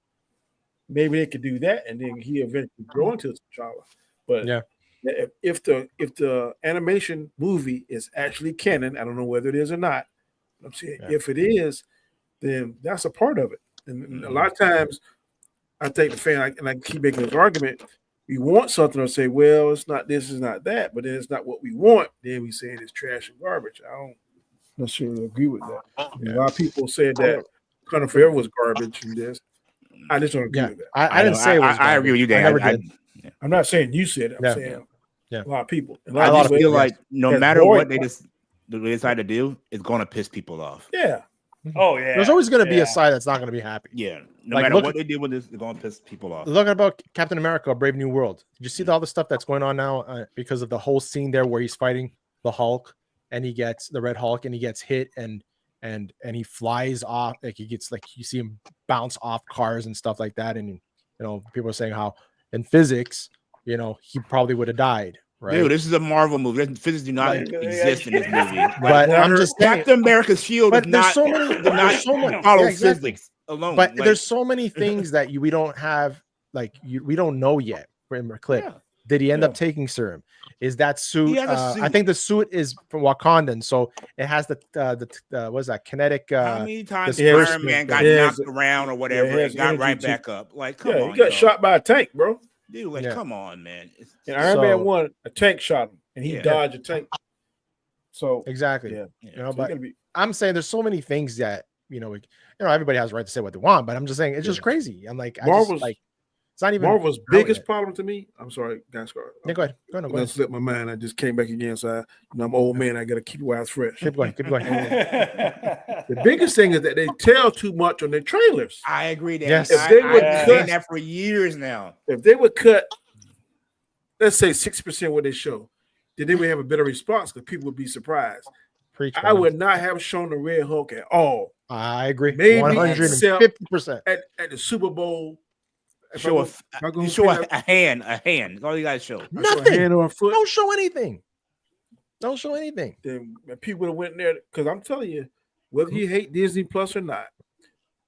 maybe they could do that, and then he eventually grow into T'Challa. But yeah, if the animation movie is actually canon, I don't know whether it is or not. I'm saying if it is, then that's a part of it. And a lot of times, I think the fan, and I keep making this argument, we want something to say, well, it's not this, it's not that, but then it's not what we want. Then we say it's trash and garbage. I don't necessarily agree with that. A lot of people said that Wakanda Forever was garbage and this. I just don't agree with that. I didn't say it was. I agree with you, Dan. I never did. I'm not saying you said it. I'm saying a lot of people. A lot I of people feel like no matter what they decide to do, it's going to piss people off. Yeah. Oh yeah. There's always going to be a side that's not going to be happy. Yeah. No matter what they do with this, they're going to piss people off. Look about Captain America: Brave New World. Did you see all the stuff that's going on now because of the whole scene there where he's fighting the Hulk and he gets the Red Hulk and he gets hit and he flies off, like he gets, like, you see him bounce off cars and stuff like that, and you know, people are saying how in physics, you know, he probably would have died. Right? Dude, this is a Marvel movie. Physics do not exist in this movie. But I'm just saying, Captain America's shield but is there's not. so many. There's so many. Follow Exactly. physics alone. But there's so many things that we don't have. Like we don't know yet. Clip. Yeah. Did he end up taking serum? Is that suit? I think the suit is from Wakandan, so it has the what is that kinetic? How many times Iron Man got knocked around or whatever and got right back up? Like, come on, he got shot by a tank, bro. Dude, like, come on, man. And Iron Man 1, a tank shot him, and he dodged a tank. So exactly, you know. But I'm saying there's so many things that you know, everybody has a right to say what they want, but I'm just saying it's just crazy. I'm like, Marvel's it's not even Marvel's biggest problem to me. I'm sorry, guys. Yeah, go ahead. Go ahead. Slipped my mind. I just came back again, so I'm an old man. I got to keep your eyes fresh. Keep going. The biggest thing is that they tell too much on their trailers. I agree. That yes, if they would cut that for years now. If they would cut, let's say 60% what they show, then they would have a better response because people would be surprised. I would not have shown the Red Hulk at all. I agree. Maybe 150% at the Super Bowl. Show a hand. That's all you guys show. Nothing. Hand or a foot. Don't show anything. Then people would have went there because I'm telling you, whether you hate Disney Plus or not,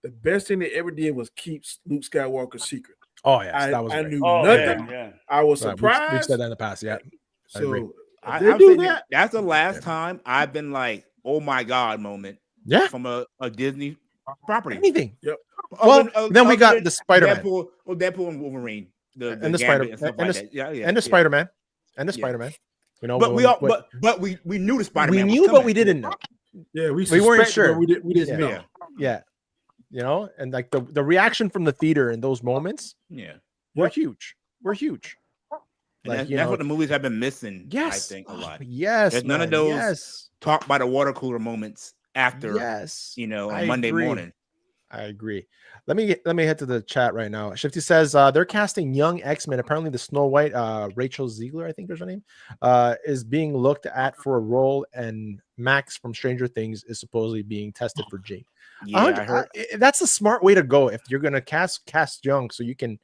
the best thing they ever did was keep Luke Skywalker's secret. Oh yeah, that was I great. knew nothing. Yeah. I was surprised. We've said that in the past. Yeah, so I do that. That's the last time I've been like, "Oh my god!" moment. Yeah, from a Disney property. Anything. Yep. Well, then we got the Spider-Man, Deadpool and Wolverine, and the Spider-Man, and the Spider-Man, and the Spider-Man. You know, but we knew the Spider-Man. We knew, but we didn't know. Yeah, we weren't sure. We didn't know. Yeah, you know, and like the reaction from the theater in those moments, were huge. Like, that's what the movies have been missing. Yes, I think a lot. Yes, there's none of those talk by the water cooler moments after. Yes, on Monday morning. I agree. Let me head to the chat right now. Shifty says they're casting young X-Men. Apparently, the Snow White, Rachel Ziegler, I think is her name, is being looked at for a role, and Max from Stranger Things is supposedly being tested for Jane. Yeah, I heard. That's a smart way to go if you're gonna cast young, so you can,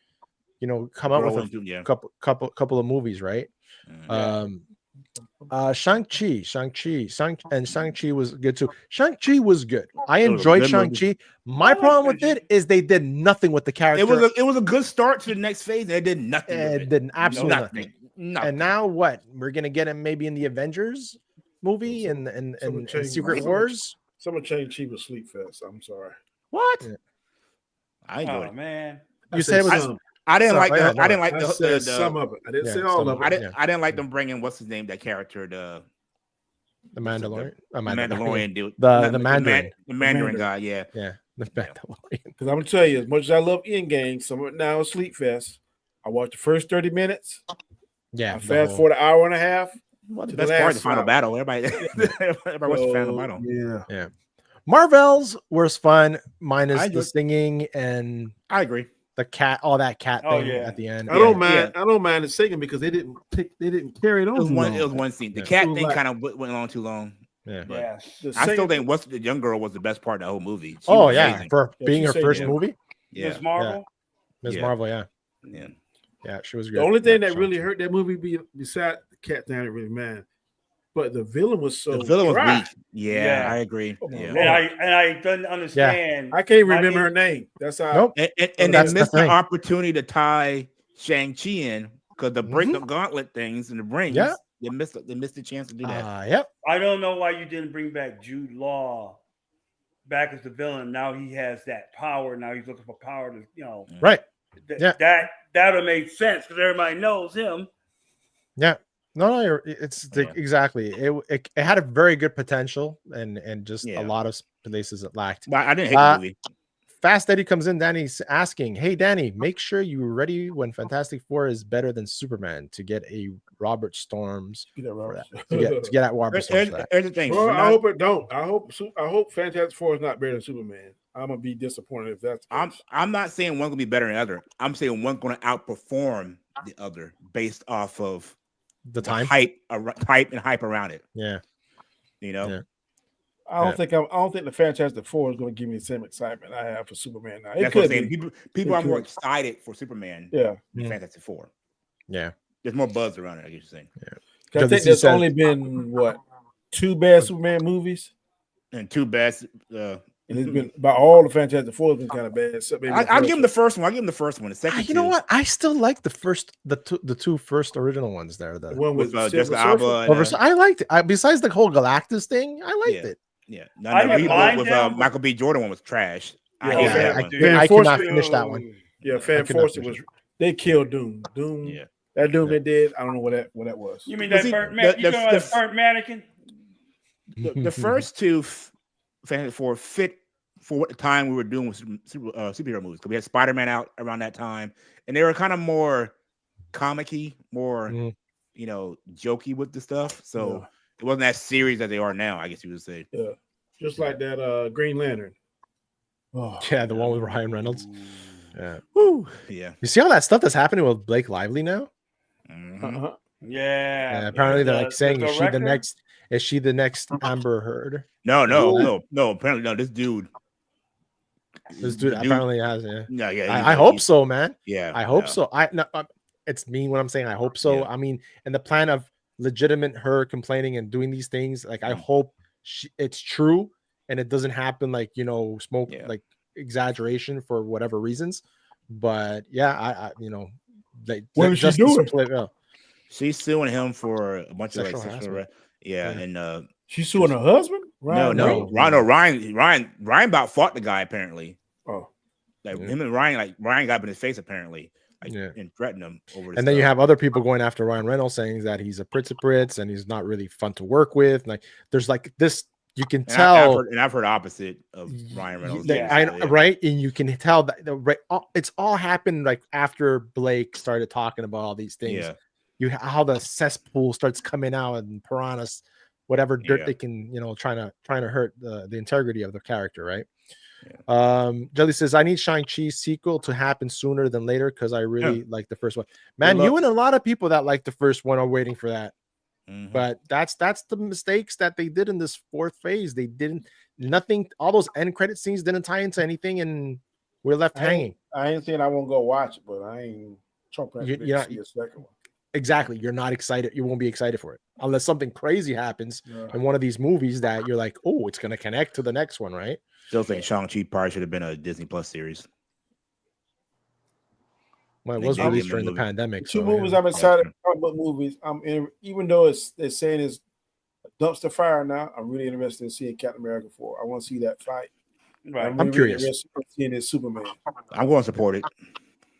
come out with a couple of movies, right? Shang-Chi was good too. Shang-Chi was good. I enjoyed Shang-Chi. My problem with it is they did nothing with the character. It was a good start to the next phase. They did nothing. It did absolutely nothing. And now what? We're gonna get him maybe in the Avengers movie and Secret Wars. Someone changed Chi with Sleep Fest. I'm sorry. What? Yeah. I enjoyed it. Man. You said it was. I didn't like the. I didn't like some of it. I didn't say all of it. I didn't like them bringing what's his name, that character, the Mandalorian. Mandalorian dude. The Mandarin. The Mandarin guy. Yeah. The Mandalorian. Because I'm gonna tell you, as much as I love Endgame, some of it now is Sleep Fest. I watched the first 30 minutes. Yeah. I fast forward an hour and a half. The best part of the final battle. Everybody watched the final battle. Yeah. Marvels was fun, minus the singing and I agree. The cat, all that cat thing at the end. I don't mind. I don't mind the singing because they didn't carry it on. It was one scene. The cat thing kind of went on too long. Yeah. I still think the young girl was the best part of the whole movie. For being her first movie. Miss Marvel. Miss Marvel. Yeah. Yeah, she was good. The only thing that really hurt that movie, besides the cat thing, I didn't really mind. But the villain was so dry. Weak. Yeah, I agree. Yeah. And I didn't understand. I can't remember her name. That's how. Nope. And they missed the opportunity to tie Shang-Chi in because the break the gauntlet things and the rings. Yeah. They missed the chance to do that. Yep. I don't know why you didn't bring back Jude Law back as the villain. Now he has that power. Now he's looking for power to, Right. That would make sense because everybody knows him. Yeah. No, it's exactly. It had a very good potential and just a lot of places it lacked. But I didn't hate the movie. Fast Eddie comes in. Danny's asking, "Hey, Danny, make sure you're ready when Fantastic Four is better than Superman to get a Robert Storms to get at Robert Storms." Here's the thing. Well, I hope it don't. I hope Fantastic Four is not better than Superman. I'm gonna be disappointed if that's. I'm not saying one's gonna be better than the other. I'm saying one's gonna outperform the other based off of the hype around it. Yeah, Yeah. I don't think the Fantastic Four is going to give me the same excitement I have for Superman now. That's what I'm saying. People are more excited for Superman than Fantastic Four. Yeah. There's more buzz around it, I guess you're saying. Yeah. I think there's only been 2 bad Superman movies? And 2 bad and it's been about all the Fantastic Four has been kind of bad. I'll give him the first one. I'll give him the first one. The second, you know what? I still like the two first original ones there. The one with Jessica Alba. I liked it. Besides the whole Galactus thing, I liked it. Yeah, the reboot with Michael B. Jordan one was trash. I cannot finish that one. Yeah, Fan Force was. They killed Doom. That Doom they did. I don't know what that was. You mean that burnt mannequin? The first 2 Fantastic Four fit for what the time we were doing with superhero movies. Because we had Spider-Man out around that time, and they were kind of more comic-y, more jokey with the stuff. So. It wasn't that serious that they are now, I guess you would say. Yeah. Just like that Green Lantern. Oh, yeah, the one with Ryan Reynolds. Yeah. Woo. Yeah. You see all that stuff that's happening with Blake Lively now? Mm-hmm. Yeah. Apparently they're like saying, is she the next Amber Heard? No. Apparently, no. This dude apparently has. Yeah. I hope so, man. Yeah. I hope so. It's mean when I'm saying I hope so. Yeah. I mean, and the plan of legitimate her complaining and doing these things, like I hope it's true and it doesn't happen like like exaggeration for whatever reasons. But I what is she doing? She's suing him for a bunch of sexual and she's suing her husband. Ryan about fought the guy apparently. Him and Ryan got up in his face apparently. And threaten him over. And then you have other people going after Ryan Reynolds saying that he's a pritz and he's not really fun to work with. Like there's like this, you can tell. I've heard opposite of Ryan Reynolds. Right, and you can tell that it's all happened like after Blake started talking about all these things. Yeah, how the cesspool starts coming out and piranhas, whatever dirt they can, trying to hurt the integrity of the character, right? Jelly says, I need Shang-Chi sequel to happen sooner than later because I really like the first one. Man, you and a lot of people that like the first one are waiting for that. Mm-hmm. But that's the mistakes that they did in this 4th phase. They didn't all those end credit scenes didn't tie into anything, and we're left hanging. I ain't saying I won't go watch it, but I ain't chomping at the see a second one. Exactly. You're not excited. You won't be excited for it unless something crazy happens in one of these movies that you're like, oh, it's going to connect to the next one, right? Still think Shang-Chi probably should have been a Disney Plus series. Well, it was released during the pandemic. 2 movies I'm excited about movies. Even though they're saying it's dumpster fire now, I'm really interested in seeing Captain America 4. I want to see that fight. Right. I'm curious. In seeing this Superman. I'm going to support it.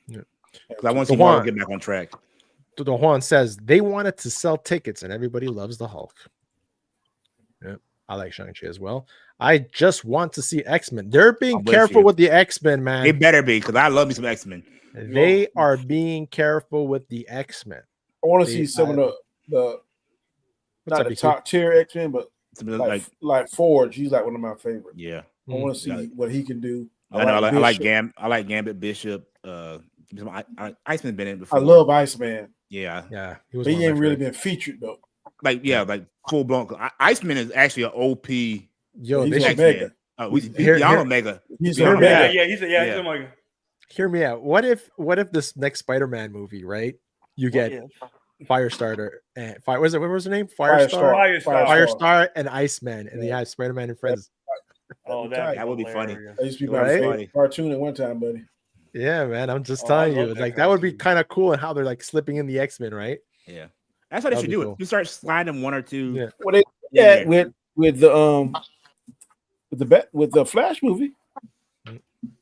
Because I want to see Marvel get back on track. The Juan says they wanted to sell tickets and everybody loves the Hulk. Yeah, I like Shang-Chi as well. I just want to see X-Men. They're being careful with the X-Men, man. They better be, because I love me some X-Men. They are being careful with the X-Men. I want to see some of the not the top tier X-Men, but like Forge. He's like one of my favorites. Yeah. I want to see what he can do. I like Gambit, Bishop. Iceman been in before. I love Iceman. Yeah. He ain't really been featured though. Like full blown. Iceman is actually an OP. Yo, he's Omega. He's Omega. He's Omega. Yeah, he's Omega. hear me out. What if this next Spider-Man movie, right? You get Firestarter and what was her name? Firestar and Iceman, and they have Spider-Man and friends. Oh, that would be funny. That used to be my favorite cartoon at one time, buddy. Yeah, man. I'm just telling you, like that would be kind of cool, and how they're like slipping in the X-Men, right? Yeah, that's how they should do it. You start sliding one or two. Yeah, well, with the Flash movie,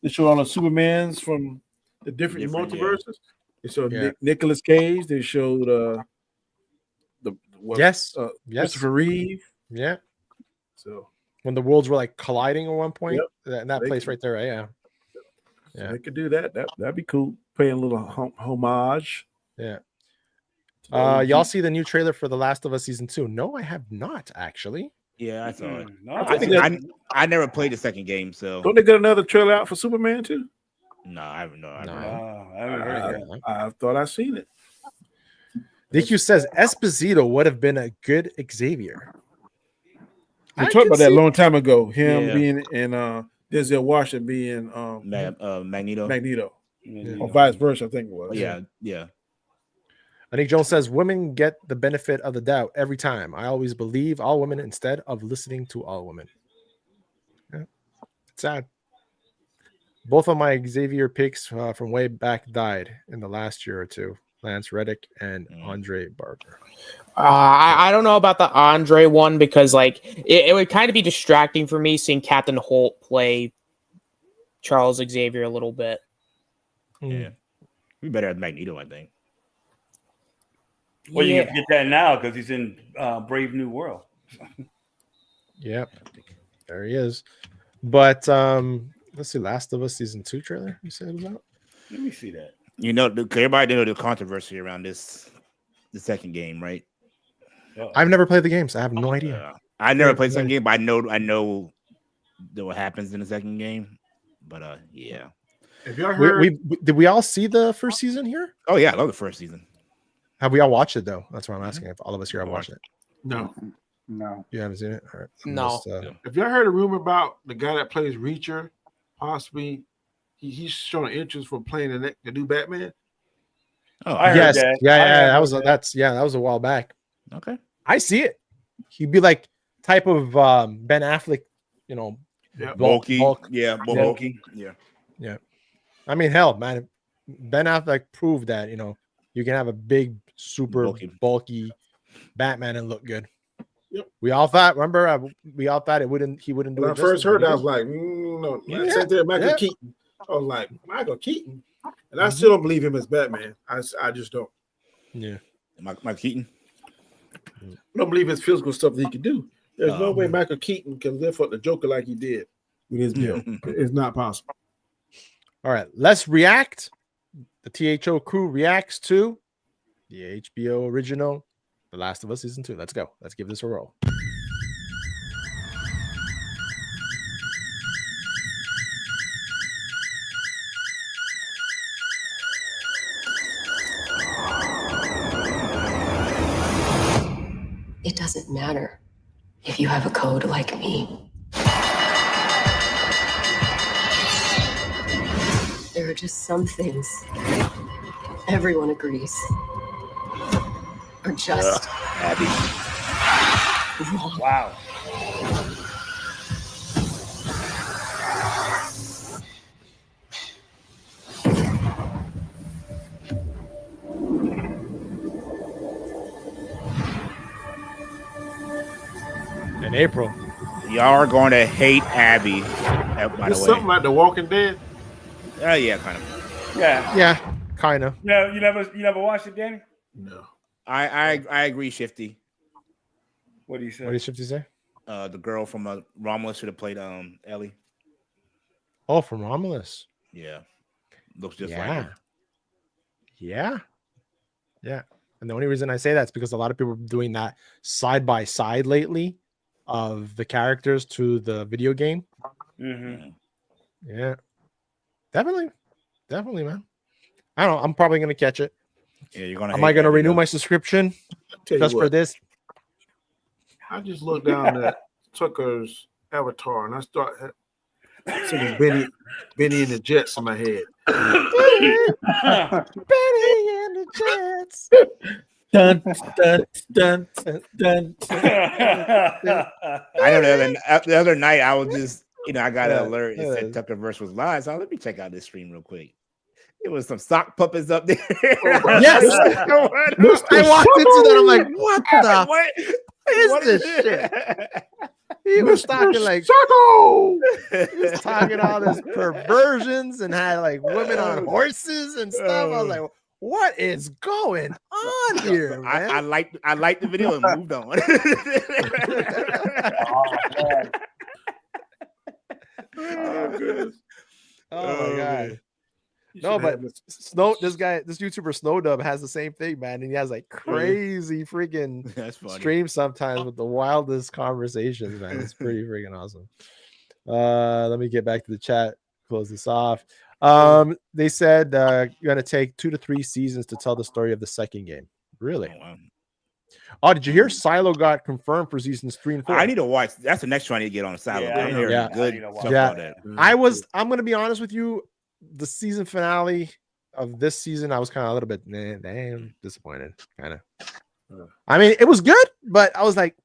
they show all the Supermans from the different multiverses. Yeah. They showed Nicolas Cage. They showed Christopher Reeve. Yeah. So when the worlds were like colliding at one point, in that place right there, right? Yeah. So they could do that. That'd be cool. Paying a little homage. Yeah. Y'all see the new trailer for The Last of Us season 2? No, I have not actually. Yeah, I saw it. No, I never played the second game, so don't they get another trailer out for Superman too? No, I haven't. I haven't heard that. I thought I seen it. DQ says Esposito would have been a good Xavier. We talked about that a long time ago. Him being in Denzel Washington being Magneto. Or vice versa, I think it was. Yeah. I think Jones says women get the benefit of the doubt every time. I always believe all women instead of listening to all women. Yeah. It's sad. Both of my Xavier picks from way back died in the last year or two. Lance Reddick and Andre Barber. I don't know about the Andre one because like it would kind of be distracting for me seeing Captain Holt play Charles Xavier a little bit. Yeah. We better have Magneto, I think. Well, you can get that now because he's in Brave New World. Yep. There he is. But let's see, Last of Us season 2 trailer you said it was out? Let me see that. You know, everybody know the controversy around the second game, right? I've never played the games. I have no idea. I never played the second game, but I know what happens in the second game. But yeah. Have y'all heard? Did we all see the first season here? Oh yeah, I love the first season. Have we all watched it though? That's what I'm asking. If all of us here have watched it. No. You haven't seen it? All right. No. Have y'all heard a rumor about the guy that plays Reacher? Possibly he's showing interest for playing the new Batman. Oh, I heard that. Yeah, that was a while back. Okay. I see it. He'd be like type of Ben Affleck, bulky. Bulk. Yeah, bulky. Yeah. I mean, hell, man, Ben Affleck proved that, you can have a big, super bulky Batman and look good. Yep. We all thought he wouldn't do it. When I first heard that, I was like, no. I said there, Michael Keaton. I was like, Michael Keaton. And I still don't believe him as Batman. I just don't. Yeah. Michael Keaton. I don't believe his physical stuff that he can do. There's no way Michael Keaton can lift up the Joker like he did with his bill. It's not possible. All right, let's react. The T.H.O. crew reacts to the HBO original, The Last of Us Season 2. Let's go. Let's give this a roll. It doesn't matter if you have a code like me. There are just some things everyone agrees are just Abby. Wrong. Wow. In April. Y'all are going to hate Abby. By It's the way. something like The Walking Dead. Yeah, kind of. Yeah, kind of. No, you never watched it, Danny? No. I agree, Shifty. What do you say? What did Shifty say? The girl from Romulus should have played Ellie. Oh, from Romulus. Yeah, looks just like her. Yeah. And the only reason I say that is because a lot of people are doing that side by side lately of the characters to the video game. Mm-hmm. Yeah, definitely, man. I don't know. I'm probably gonna catch it. Yeah, you're gonna. Am I gonna renew my subscription just for this? I just looked down at Tucker's avatar and I start. Singing Benny and the Jets in my head. Benny and the Jets. Dun, dun, dun, dun. I know the other night I was just, I got an alert. It said Tuckerverse was live. So let me check out this stream real quick. It was some sock puppets up there. Yes. I walked into that. I'm like, what is this shit? He was talking like Psycho. He was talking all this perversions and had like women on horses and stuff. I was like, what is going on here, man? I liked the video and moved on. Oh my god. No, but this YouTuber Snowdub has the same thing, man, and he has like crazy freaking streams sometimes with the wildest conversations, man. It's pretty freaking awesome. Let me get back to the chat, close this off. They said you're gonna take 2 to 3 seasons to tell the story of the second game. Really? Oh, did you hear Silo got confirmed for seasons 3 and 4? I need to watch. That's the next one I need to get on Silo. I'm gonna be honest with you. The season finale of this season, I was kind of a little bit damn disappointed. Kind of. I mean, it was good, but I was like,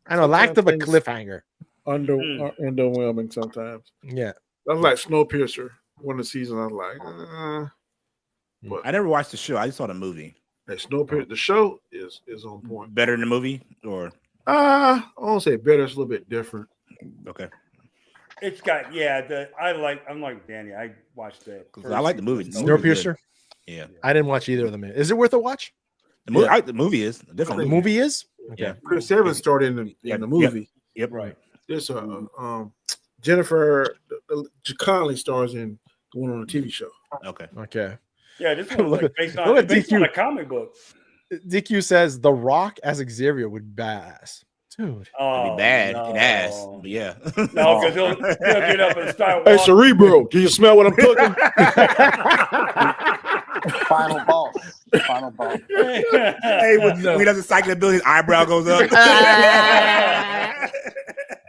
I don't know, lack of a cliffhanger. Underwhelming sometimes. Yeah. That's like Snowpiercer. One of the seasons, I was like, but I never watched the show. I just saw the movie. Hey, Snowpiercer, the show is on point. Better than the movie, or I won't say better. It's a little bit different. Okay. It's got I'm like Danny. I watched that. I like the movie. Snowpiercer. Yeah, I didn't watch either of them. Is it worth a watch? The movie, the movie is different. The movie is. Okay. Yeah, Chris Evans started in the movie. Yep. Right. There's Jennifer Connelly stars in the one on the TV show. Okay. Yeah, this one was based on a comic book. DQ says The Rock as Xavier would be badass. Dude, it'd be bad. No. It has, but yeah. No, because he'll get up and start. Hey, Cerebro, do you smell what I'm cooking? Final boss. Hey, when he doesn't cycle the bill, his eyebrow goes up.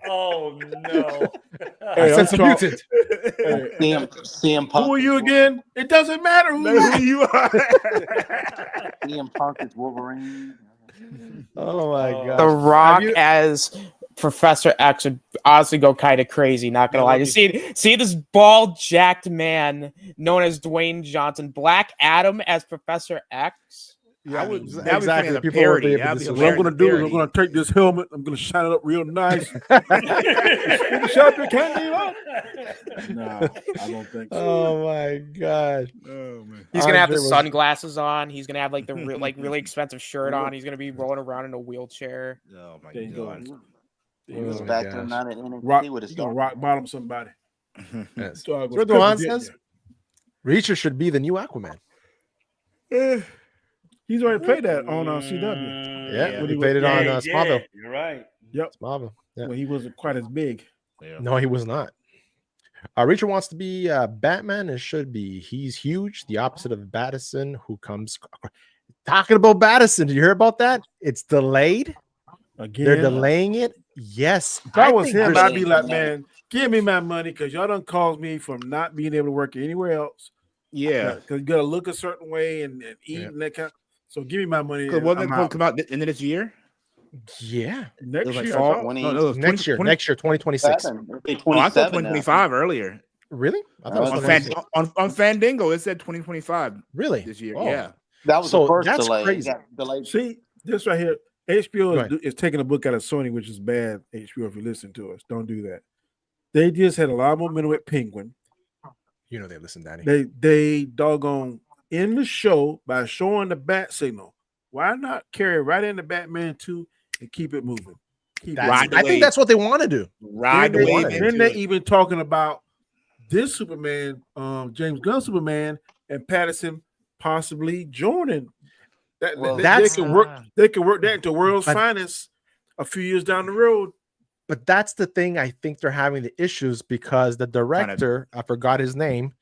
Oh no! Hey, I'm mutant. CM Punk. Who are you again? It doesn't matter who you are. CM Punk is Wolverine. Oh my god! The Rock as Professor X would honestly go kind of crazy. Not gonna lie, you see this bald, jacked man known as Dwayne Johnson, Black Adam as Professor X. Yeah, exactly. People what I'm gonna do is I'm gonna take this helmet. I'm gonna shine it up real nice. Shut your candy up. No, I don't think so. Oh my god! Oh man. He's gonna have the sunglasses on. He's gonna have like the really expensive shirt on. He's gonna be rolling around in a wheelchair. Oh my god! He was back to the night at NXT with his rock bottom somebody. Yes. Ridwan says Reacher should be the new Aquaman. He's already played that on CW. Yeah, he played it on Smallville. You're right. Yep, Smallville. Yeah. Well, he wasn't quite as big. Yeah. No, he was not. Reacher wants to be Batman and should be. He's huge, the opposite of Battison, who comes talking about Battison. Did you hear about that? It's delayed. Again, they're delaying it. Yes, if I was him, I'd be like, man, give me my money because y'all done caused me from not being able to work anywhere else. Yeah, because you gotta look a certain way and eat and that kind. So give me my money. Because wasn't it supposed to come out in this year? Yeah, next year. Next year, 2026. I thought 2025 earlier. Really? I thought on Fandango it said 2025. Really? This year? Oh. Yeah. That was the first that's delay. Crazy. See this right here. HBO is taking a book out of Sony, which is bad. HBO, if you listen to us, don't do that. They just had a lot of momentum with Penguin. You know they listen, Danny. They doggone in the show by showing the bat signal. Why not carry right into Batman 2 and keep it moving? I think that's what they want to do. Ride the wave. Then they're even talking about this Superman, James Gunn Superman, and Pattinson possibly joining. They can work that into World's Finest a few years down the road. But that's the thing. I think they're having the issues because the director, I forgot his name,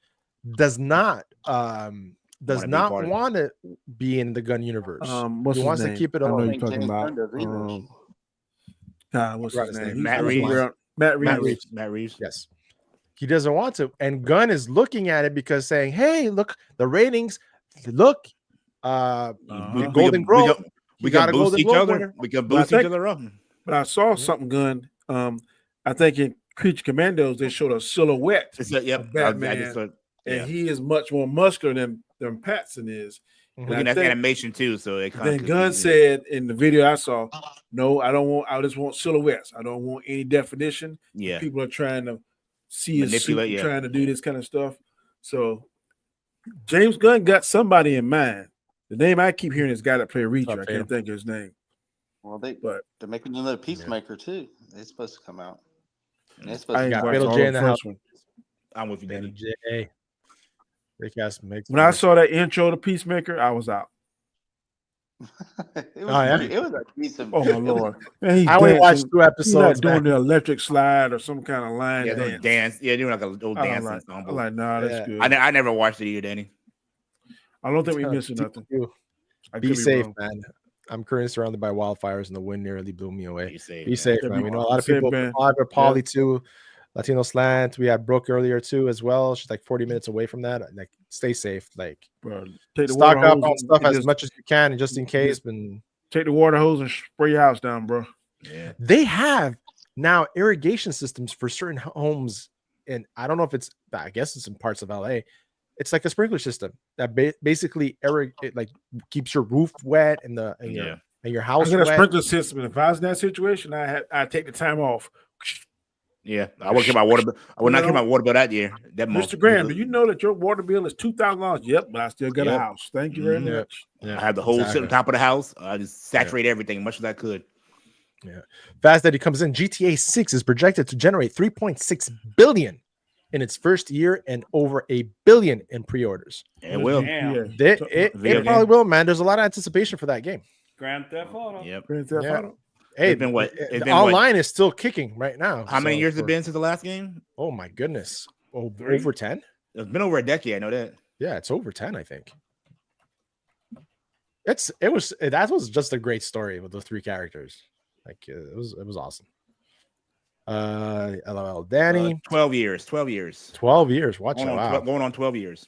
does not want to be in the Gunn universe. He wants to keep it I know on. you're talking about. What's his name? Matt Reeves. Matt Reeves. Matt Reeves. Yes. He doesn't want to. And Gunn is looking at it because saying, hey, look, the ratings, look, Golden Globe. We got to boost each other. We can boost each other up. But I saw something, Gunn. I think in Creature Commandos, they showed a silhouette of Batman. And he is much more muscular than Pattinson is. And that's animation too, so it then Gunn said in the video I saw, no, I just want silhouettes. I don't want any definition. Yeah. People are trying to see his suit, trying to do this kind of stuff. So James Gunn got somebody in mind. The name I keep hearing is guy that played Reacher. I can't think of his name. Well, they're making another Peacemaker too. It's supposed to come out. It's supposed to got Fatal J in the house. I'm with you, Danny. J. Recast makes. When I saw that intro to Peacemaker, I was out. It was a decent. Oh my lord! Man, I only watched 2 episodes. He's doing the electric slide or some kind of line dance. Yeah, doing like a little dance song. I'm like, nah, that's good. I never watched it either, Danny. I don't think we're missing nothing. Be safe, man. I'm currently surrounded by wildfires, and the wind nearly blew me away. Be safe, man. We know a lot of people. Polly too. Latino Slant. We had Brooke earlier too, as well. She's like 40 minutes away from that. Like, stay safe. Like, stock up on stuff as much as you can, and just in case. And take the water hose and spray your house down, bro. Yeah. They have now irrigation systems for certain homes, and I don't know if it's. I guess it's in parts of LA. It's like a sprinkler system that basically keeps your roof wet and your house. I got a sprinkler system, and if I was in that situation, I'd take the time off. Yeah, I would get my water. I would not get my water bill that year. That month. Mr. Graham, do you know that your water bill is $2,000? Yep, but I still got a house. Thank you very much. Yeah. I had the whole shit on top of the house. I just saturate everything as much as I could. Yeah. Fast Eddie comes in. GTA 6 is projected to generate $3.6 billion in its first year and over $1 billion in pre-orders. It will. It probably will, man. There's a lot of anticipation for that game. Grand Theft Auto. Yep. Grand Theft Auto. Hey, online is still kicking right now. How many years has it been since the last game? Oh my goodness. Over 10? It's been over a decade, I know that. Yeah, it's over 10, I think. That was just a great story with those 3 characters. Like it was awesome. LOL Danny. 12 years. 12 years. 12 years. Watch it. Wow. Going on 12 years.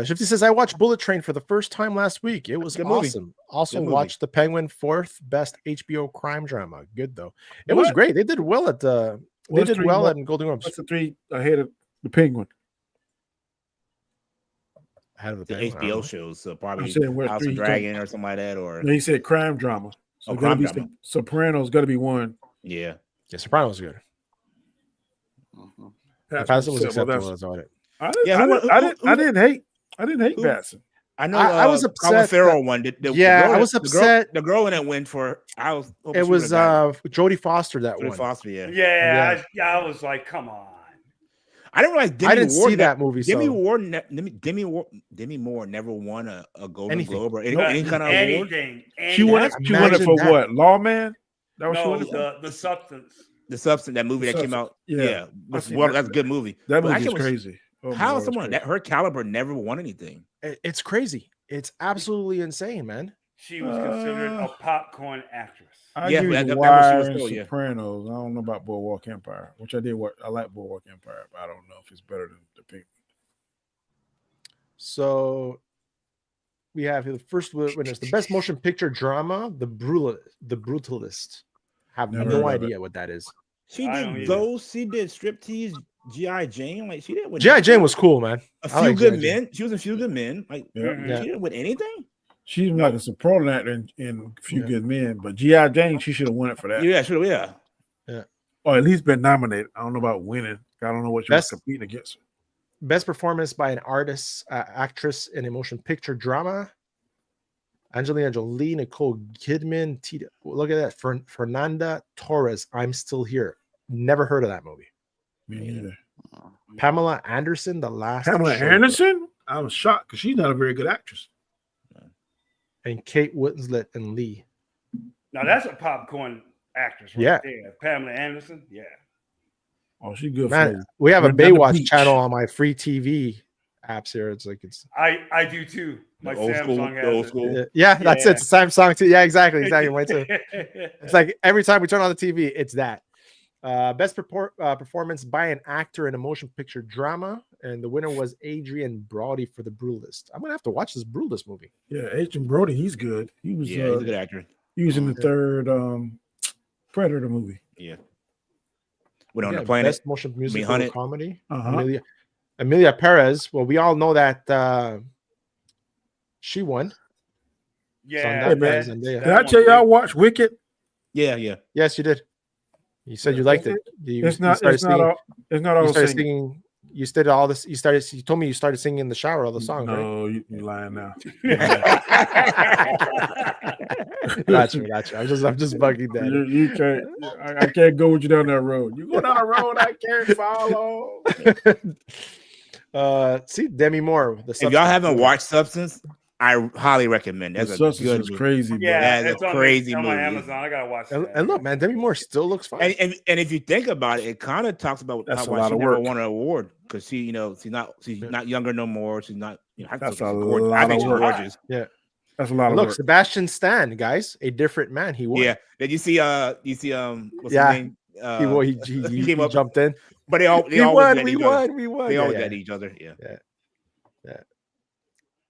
Shifty says I watched Bullet Train for the first time last week. It was awesome. Movie. Also watched The Penguin, 4th best HBO crime drama. Good though. It was great. They did well at Golden Globes. What's the 3 ahead of The Penguin? Ahead of the HBO shows, so probably House of Dragon or something like that. Or he said crime drama. So crime drama. Sopranos got to be one. Yeah. Sopranos good. Patterson was acceptable as audit. I didn't hate Batson. I know. I was upset. Colin Farrell won. I was upset. The girl in that win for. It was Jodie Foster that won. Jodie Foster, I was like, come on. I didn't realize Demi I didn't Moore see that movie. Demi Moore never won a Golden Globe or any kind of award. She won it for what? Lawman? That was the Substance. The Substance, that movie that came out. Yeah. That's a good movie. That movie is crazy. How someone that her caliber never won anything? It's crazy. It's absolutely insane, man. She was considered a popcorn actress. Sopranos. I don't know about Boardwalk Empire, which I did. I like Boardwalk Empire, but I don't know if it's better than The Penguin. So we have the first winners: the best motion picture drama, The Brutalist. Have no idea what that is. She did those. She did Striptease. G.I. Jane, like she didn't. G.I. Jane was cool, man. A Few Good Men. She was in Few Good Men. Like she didn't win anything. She's like a soprano actor in Few Good Men, but G.I. Jane, she should have won it for that. Yeah, should have. Yeah. Or at least been nominated. I don't know about winning. I don't know what she was competing against. Best performance by an actress in a motion picture drama. Angelina Jolie, Nicole Kidman, look at that. Fernanda Torres. I'm Still Here. Never heard of that movie. Me neither. Pamela Anderson, The Last Pamela Anderson? I was shocked because she's not a very good actress. And Kate Winslet and Lee. Now that's a popcorn actress right there. Pamela Anderson, yeah. Oh, she's good. Man, we have a Baywatch channel on my free TV apps here. It's like I do too. My Samsung has it. Yeah, that's it. Samsung too. Yeah, exactly. Mine too. It's like every time we turn on the TV, it's that. Best performance by an actor in a motion picture drama, and the winner was Adrian Brody for The Brutalist. I'm gonna have to watch this Brutalist movie. Yeah, Adrian Brody, he's good. He was he's a good actor. He was in the third Predator movie. Yeah. Went on the planet. Best motion musical comedy. Uh-huh. Amelia Perez. Well, we all know that she won. Yeah. Hey, man. Did I tell y'all watch Wicked? Yeah. Yes, you did. You said you liked it. It's not all singing. You started all this. You told me you started singing in the shower all the songs. No, right? you're lying now. Gotcha. I'm just bugging that. You can't. I can't go with you down that road. You go down the road I can't follow. See Demi Moore. If y'all haven't watched Substance, I highly recommend. That's a good movie. Crazy. Yeah, that's a crazy movie. On Amazon. I gotta watch that. And look, man, Demi Moore still looks fine. And if you think about it, it kind of talks about that's why she never won an award because she's not younger no more. She's not. That's a lot of work. Gorgeous. Yeah, that's a lot of work. Sebastian Stan, guys, a different man. He won. Yeah. Did you see? What's his name? He jumped in, but they always won. We won. They always get each other. Yeah.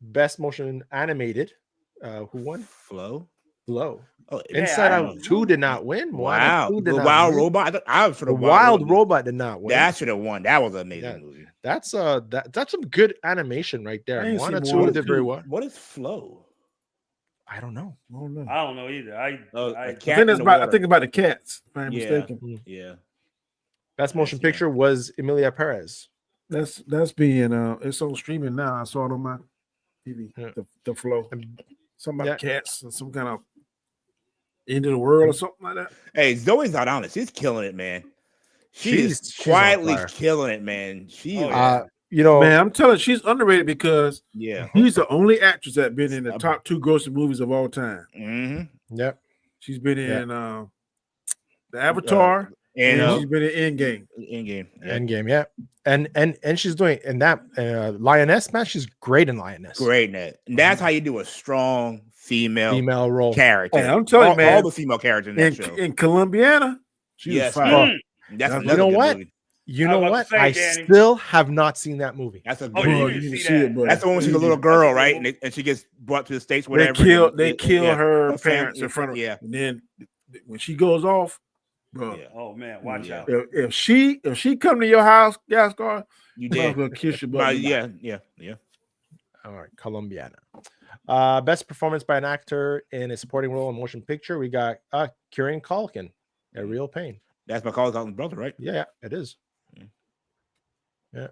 Best motion animated. Who won? Flow. Oh, Inside Out 2 did not win. Wow. The Wild Robot. The Wild Robot did not win. That should have won. That was an amazing movie. That's some good animation right there. 1 and 2 did very well. What is Flow? I don't know. I don't know either. I think about the cats. If I'm mistaken. Yeah. Best motion picture was Emilia Perez. That's being it's on streaming now. I saw it on my TV. The Flow. Something about cats and some kind of end of the world or something like that. Hey, Zoe Saldana, she's killing it, man. She's quietly killing it, man. Man, I'm telling you, she's underrated because she's the only actress that's been in the top 2 grossing movies of all time. Mm-hmm. Yep. She's been in the Avatar and she's been in Endgame. Endgame, yeah. And she's doing in that Lioness, man. She's great in Lioness. Great in it. And that's how you do a strong female role character. Hey, I'm telling you, man, all the female characters in that show. In Columbiana, she was fine. That's you know what? Movie. You know what? I still have not seen that movie. That's a good movie. You need to see it, bro. That's the one when she's a little girl, right? And she gets brought to the States, whatever. They kill her parents in front of her. And then when she goes off, bro. Yeah. Oh man, watch out. If she come to your house, Gascar, you did. Gonna kiss your butt. Yeah. All right, Columbiana. Best performance by an actor in a supporting role in motion picture. We got Kieran Culkin, A Real Pain. That's Macaulay Culkin's brother, right? Yeah, it is. Yeah.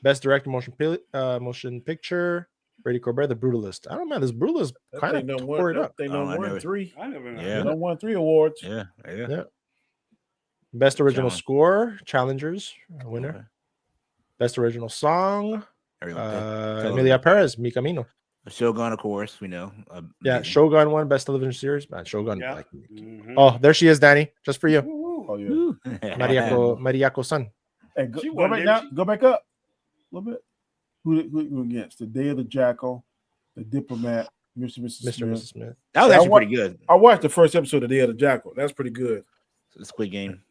Best director motion picture. Brady Corbett, The Brutalist. I don't know, this Brutalist kind of tore it up. They won 3. I never know. They won 3 awards. Yeah. Best original score, Challengers, winner. Okay. Best original song, Emilia Perez, Mi Camino. Shogun, of course, we know. Shogun won Best Television Series. Man, Shogun. Oh, there she is, Danny, just for you. Oh yeah, Mariako-san. Hey, go back up a little bit. Who against? The Day of the Jackal, The Diplomat, Mr. and Mrs. Smith. That was actually pretty good. I watched the first episode of The Day of the Jackal. That's pretty good. The Squid Game.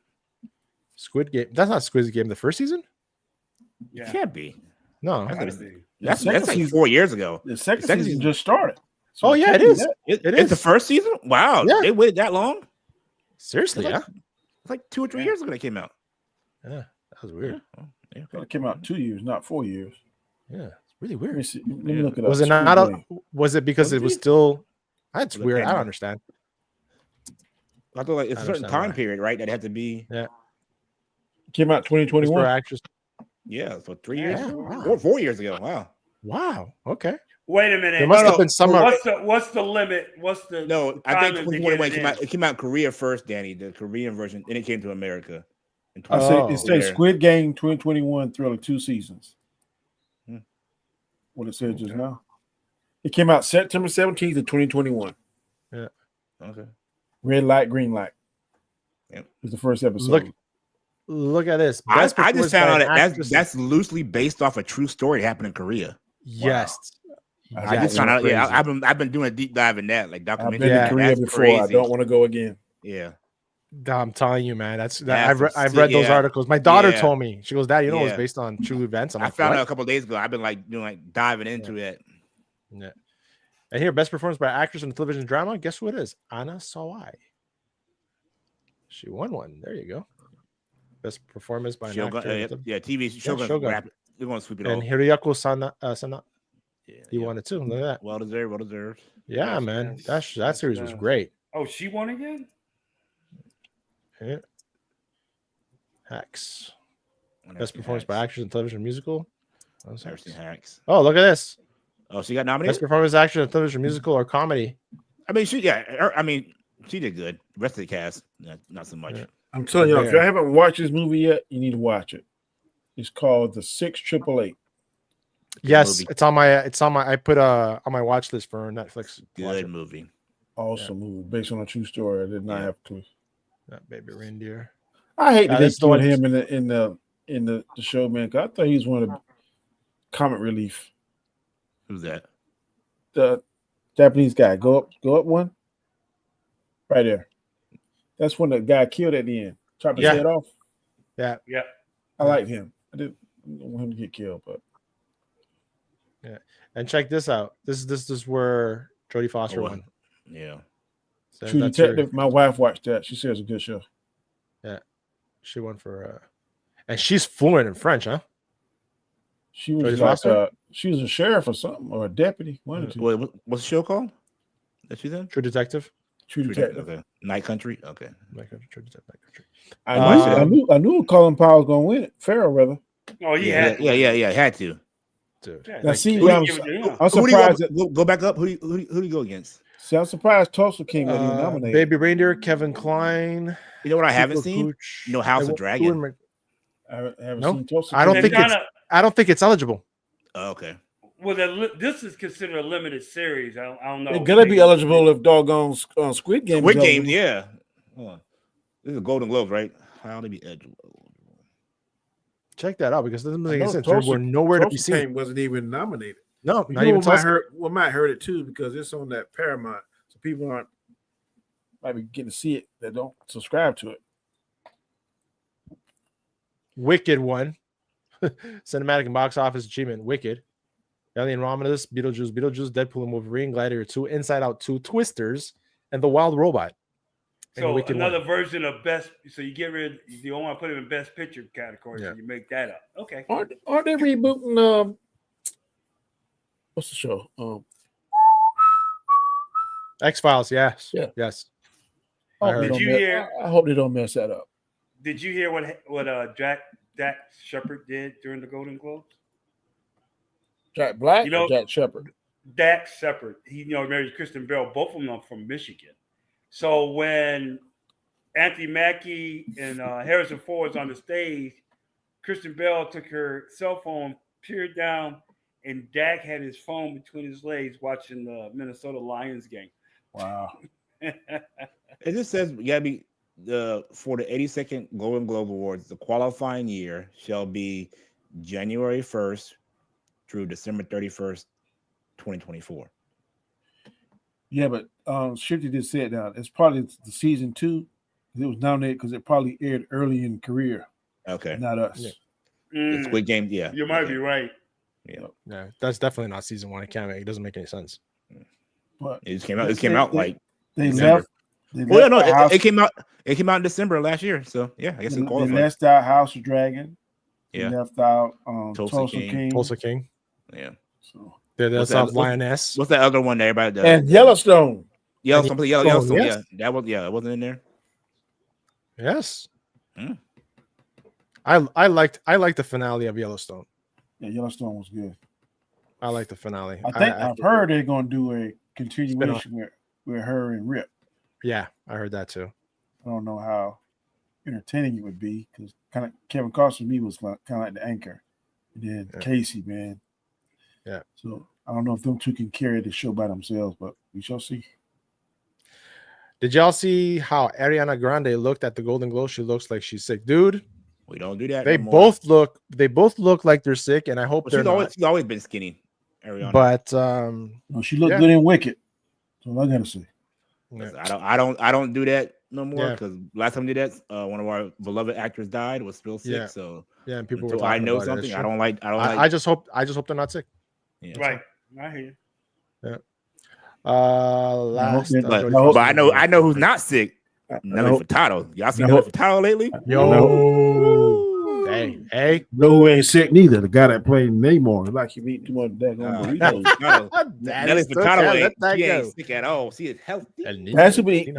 That's not Squid Game. The first season? Yeah. It can't be. No, that's like 4 years ago. The second season just started. So it is. It's the first season. Wow, they waited that long. Seriously, it's like 2 or 3 years ago they came out. Yeah, that was weird. It came out 2 years, not 4 years. Yeah, it's really weird. Let me look it up. Was it not? Was it because it was still? That's weird. I don't understand. I thought it's a certain time period, right? That had to be. Yeah. Came out 2021. Actress. Yeah, so 3 years, wow. 4 years ago. Wow. Okay. Wait a minute. There must have been some. What's the limit? What's the? No, I think 2021 came out. It came out in Korea first, Danny, the Korean version. Then it came to America. It says Squid Game 2021 Thriller 2 seasons. What it said just now. It came out September 17th of 2021. Yeah. Okay. Red light, green light. Yep. It's the first episode. Look at this. I just found out that's loosely based off a true story that happened in Korea. Yes. Wow. I just found out. Yeah, I've been doing a deep dive in that, like documentary. I've been to Korea before. Crazy. I don't want to go again. Yeah. I'm telling you, man. I've read those articles. My daughter told me. She goes, "Dad, you know it's based on true events." I found out a couple of days ago. I've been diving into it. Yeah. And here, best performance by actress in a television drama. Guess who it is? Anna Sawai. She won one. There you go. Best performance by an actor. TV Shogun. They're going to sweep it and off. Hiroyuko Sana. He won it too. Look at that. Well deserved. Yeah, yes, man. That series was great. Oh, she won again? Yeah. Hacks. Best performance by actress in television musical. Never seen Hacks. Oh, look at this. Oh, she got nominated. Best performance actress in television musical or comedy. I mean, she did good. The rest of the cast, not so much. Yeah. I'm telling you, if you haven't watched this movie yet, you need to watch it. It's called The 688. Yes, it's on my. I put on my watch list for Netflix. Good movie. Awesome movie based on a true story. I did not have to. That baby reindeer. I hate that they put him in the show, man. Cause I thought he was one of the comic relief. Who's that? The Japanese guy. Go up one. Right there. That's when the guy killed at the end. Chopped his head off. Yeah. I liked him. I didn't want him to get killed, but yeah. And check this out. This is where Jodie Foster won. Yeah. So True Detective. My wife watched that. She says it's a good show. Yeah. She won for and she's fluent in French, huh? She was she was a sheriff or something, or a deputy. What's the show called? That she's in? True Detective. True Detective. Okay. Night Country. Okay. Night Country. True Detective. Night Country. I knew Colin Powell was gonna win it. Farrell, rather. Oh, yeah, had to. Dude. Now, see, I'm surprised. Go back up. Who do you go against? See, I'm surprised Tulsa King wasn't even nominated. Baby Reindeer, Kevin Kline. You know what I haven't seen? House of Dragon. I haven't seen Tulsa King. I don't think it's eligible. Oh, okay. Well, this is considered a limited series. I don't know. It's gonna be eligible if doggone Squid Game. Squid Game, yeah. Hold on. This is a Golden Globe, right? How they be eligible? Check that out because it doesn't make any sense. We're nowhere to be seen. Wasn't even nominated. No, not even. Might heard it too because it's on that Paramount, so people might be getting to see it that don't subscribe to it. Wicked won. Cinematic and box office achievement. Wicked. Alien Romulus, Beetlejuice, Deadpool and Wolverine, Gladiator 2, Inside Out 2, Twisters, and The Wild Robot. So another version of best. So you get rid. You don't want to put it in best picture category. So you make that up. Okay. Aren't they rebooting? What's the show? X-Files. Yes. Yeah. Yes. Did you hear? I hope they don't mess that up. Did you hear what Dak Shepard did during the Golden Globes? Jack Black, or Jack Shepard? Dak Shepard. He married Kristen Bell. Both of them are from Michigan. So when Anthony Mackie and Harrison Ford was on the stage, Kristen Bell took her cell phone, peered down, and Dak had his phone between his legs watching the Minnesota Lions game. Wow. It just says you gotta be for the 82nd Golden Globe Awards, the qualifying year shall be January 1st through December 31st, 2024. Yeah, but Shifty just said that it's probably the season 2. It was nominated because it probably aired early in career. Okay, not us. The Squid Game, yeah, you might be right. Yeah, that's definitely not season 1. It doesn't make any sense. But it just came out. It came out like they December. left. It came out. It came out in December last year. So yeah, I guess it qualified. They left out House of Dragon. Yeah, they left out Tulsa King. Tulsa King. Yeah. So that's out Lioness. What's that other one there? And Yellowstone. Yellowstone. Yes. Yeah, that was. Yeah, it wasn't in there. Yes. I liked the finale of Yellowstone. Yeah, Yellowstone was good. I like the finale. I've heard they're going to do a continuation with her and Rip. Yeah, I heard that too. I don't know how entertaining it would be because kind of Kevin Costner to me was kind of like the anchor, and then Casey, man. Yeah. So I don't know if them two can carry the show by themselves, but we shall see. Did y'all see how Ariana Grande looked at the Golden Globe? She looks like she's sick, dude. We don't do that. They both look like they're sick, and I hope they're not. She's always been skinny, Ariana. But she looked good in Wicked. That's all I gotta say. Yeah. I don't do that. no more because last time we did that, one of our beloved actors died, was still sick. So and people until were talking I know about something, it. I don't like. I just hope they're not sick. Yeah. Right. I hear you. Yeah. Last, but I know who's not sick. Nelly Furtado. Y'all seen Nelly Furtado lately? Yo, hey, no, who ain't sick neither. The guy that played Namor, like he eating too much daggone burritos. Nelly Furtado ain't sick at all. She is healthy. That's who been eating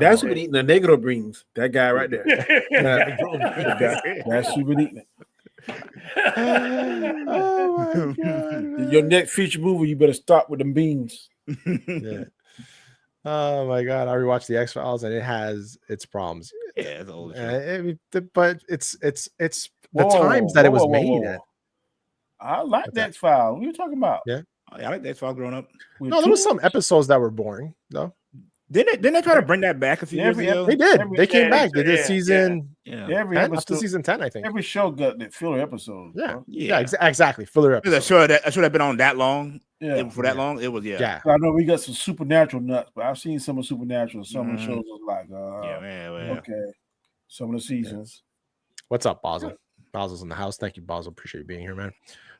the negro beans. That guy right there. That's who been eating it. Oh my God. Your next feature movie, you better start with them beans. Yeah. Oh my God, I rewatched the X-Files and it has its problems. Yeah, it's old. But it's the times that it was made at. I like the X-Files. What are you talking about? Yeah. I like the X-Files growing up. No, there was some episodes that were boring, though. Didn't they try to bring that back a few years ago? They did. They came back. They did season. Yeah. Every 10, episode, up to season 10, I think. Every show got that filler episode. Yeah. Exactly. Filler episode. I should have been on that long. Yeah. For that long, it was Yeah. I know we got some supernatural nuts, but I've seen some of Supernatural. Some of the shows was like, okay. Some of the seasons. What's up, Basel? Basel's in the house. Thank you, Basel. Appreciate you being here, man.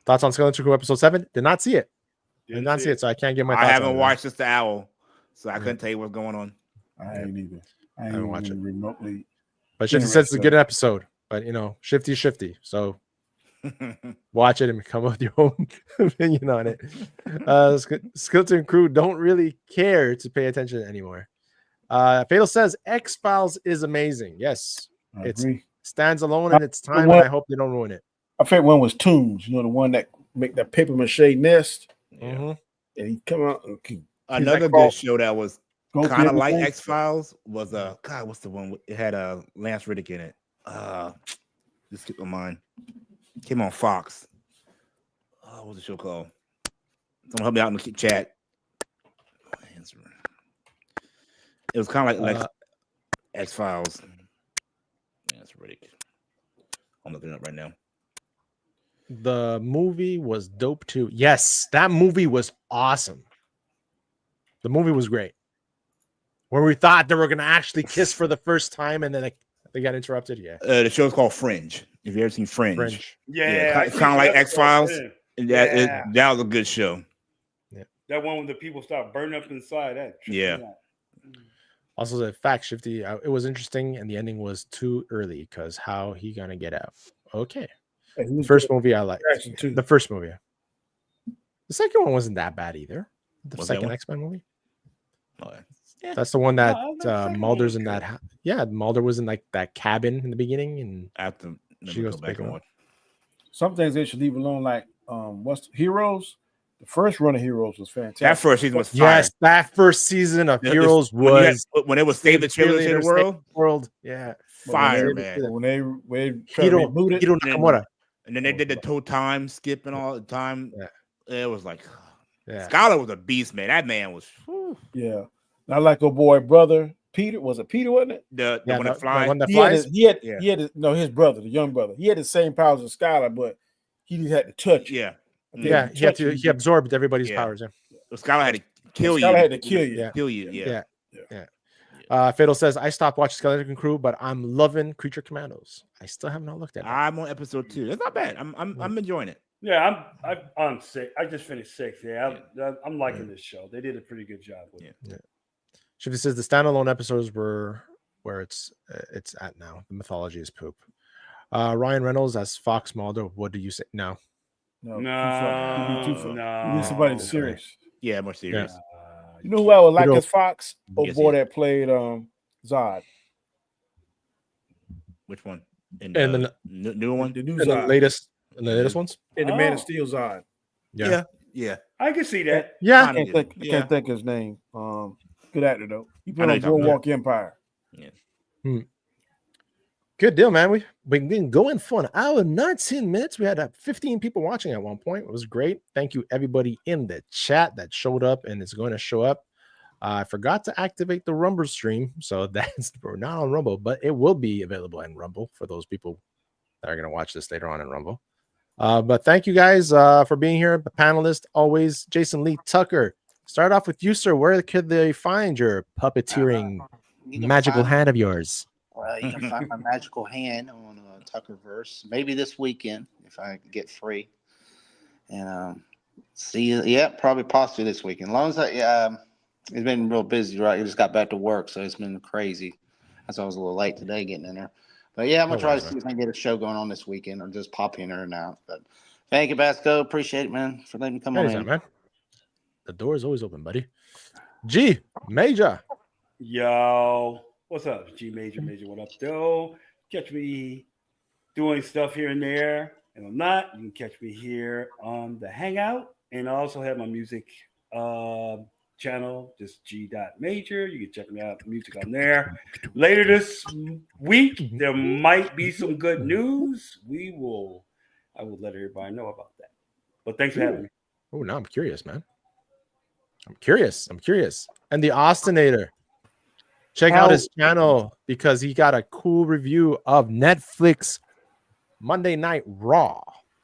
Thoughts on Skeleton Crew episode 7? Did not see it. Did not see it, so I can't give my thoughts. I haven't watched Just the Owl, so I couldn't tell you what's going on. I ain't either. I haven't watched it remotely. But Shifty says it's a good episode. But Shifty. So watch it and come up with your own opinion on it. Skeleton Crew don't really care to pay attention anymore. Fatal says X-Files is amazing. Yes, it stands alone in its time, and I hope they don't ruin it. My favorite one was Tombs. The one that make that paper mache nest. Yeah. And he come out. Another good show that was kind of like X-Files was God, what's the one? It had Lance Reddick in it. Just skip my mind. Came on Fox. What's the show called? Someone help me out in the chat. It was kind of like X-Files. Lance Reddick. I'm looking it up right now. The movie was dope too. Yes, that movie was awesome. The movie was great. Where we thought they were going to actually kiss for the first time, and then they got interrupted. Yeah. The show's called Fringe. If you ever seen Fringe. Yeah. It's kind of like X-Files. That was a good show. Yeah. That one when the people start burning up inside. Also, the fact, Shifty, it was interesting, and the ending was too early because how he gonna get out? Okay. The first movie I liked. The first movie. The second one wasn't that bad either. The second X-Men movie. Yeah. That's the one that Mulder's in that. Yeah, Mulder was in like that cabin in the beginning, and after she goes back and watch. Some things they should leave alone, like what's Heroes? The first run of Heroes was fantastic. That first season was fire. Yes, that first season of Heroes was when it was Save the Children of the World. Yeah, fire, man. When they rebooted Nakamura. And then they did the toe time skip and all the time. Yeah. It was like, Scholar was a beast, man. That man was. Whew. Yeah, not like a boy brother Peter. Was it Peter? Wasn't it? The one that flies. The one that flies. He had his brother, the young brother. He had the same powers as Scholar, but he just had to touch. Yeah. Yeah, he absorbed everybody's powers. Yeah. So Scholar had to kill you. Scholar had to kill you. Kill you. Yeah. Fatal says I stopped watching Skeleton Crew, but I'm loving Creature Commandos. I still have not looked at it. I'm on episode 2. It's not bad. I'm enjoying it. Yeah, I'm sick. I just finished 6. Yeah, I'm liking this show. They did a pretty good job with it. Yeah. Shifty says the standalone episodes were where it's at now. The mythology is poop. Ryan Reynolds as Fox Mulder. What do you say? No. You need somebody serious. Yeah, more serious. You know who I would like as Fox? Old boy that played Zod. Which one? And the new one? The new Zod. The latest ones? And the Man of Steel Zod. Yeah. I can see that. Yeah. I can't think his name. Good actor though. He played on Boardwalk Empire. Yeah. Good deal, man. We've been going for an hour, 19 minutes. We had 15 people watching at one point. It was great. Thank you, everybody in the chat that showed up and is going to show up. I forgot to activate the Rumble stream, so we're not on Rumble, but it will be available in Rumble for those people that are going to watch this later on in Rumble. But thank you guys for being here. The panelist, always, Jason Lee Tucker. Start off with you, sir. Where could they find your puppeteering magical hand of yours. Well, you can find my magical hand on Tuckerverse. Maybe this weekend if I get free. And see you. Yeah, probably possibly this weekend. As long as it's been real busy, right? I just got back to work, so it's been crazy. That's why I was a little late today getting in there. But yeah, I'm gonna try to see if I can get a show going on this weekend or just pop in there and out. But thank you, Basco. Appreciate it, man, for letting me come on in. Man. The door is always open, buddy. G Major. Yo, what's up? G Major, what up, though? Catch me doing stuff here and there. And if not, you can catch me here on the Hangout. And I also have my music channel, just G.Major. You can check me out, music on there. Later this week, there might be some good news. I will let everybody know about that. But thanks for having me. Oh, now I'm curious, man. I'm curious. And the Austinator. Check out his channel because he got a cool review of Netflix Monday Night Raw.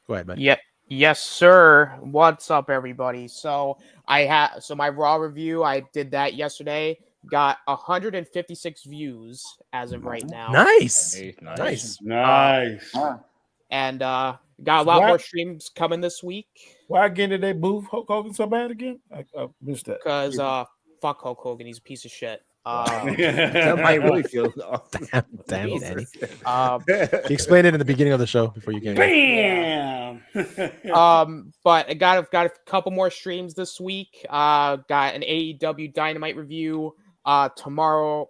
Go ahead, man. Yep. Yes, sir. What's up, everybody? So my Raw review, I did that yesterday. Got 156 views as of right now. Nice. And got a lot more streams coming this week. Why again did they boo Hulk Hogan so bad again? I missed that. Because fuck Hulk Hogan, he's a piece of shit. Somebody really feels damn Danny. He explained it in the beginning of the show before you came. Bam. But I got a couple more streams this week. Got an AEW Dynamite review. Tomorrow.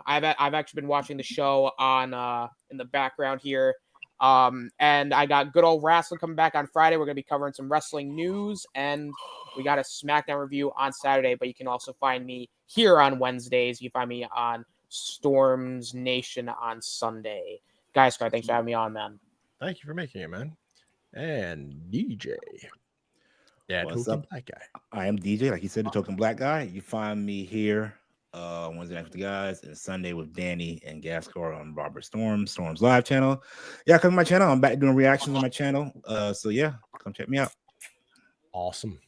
I've actually been watching the show on in the background here. And I got good old wrestling coming back on Friday. We're gonna be covering some wrestling news, and we got a SmackDown review on Saturday. But you can also find me here on Wednesdays. You find me on Storms Nation on Sunday. Guys, thanks for having me on, man. Thank you for making it, man. And DJ. Yeah, what's up, black guy? I am DJ, like you said, the token black guy. You find me here Wednesday night with the guys, and Sunday with Danny and Gascar on Robert Storm's live channel. Yeah, come to my channel. I'm back doing reactions on my channel. So yeah, come check me out. Awesome.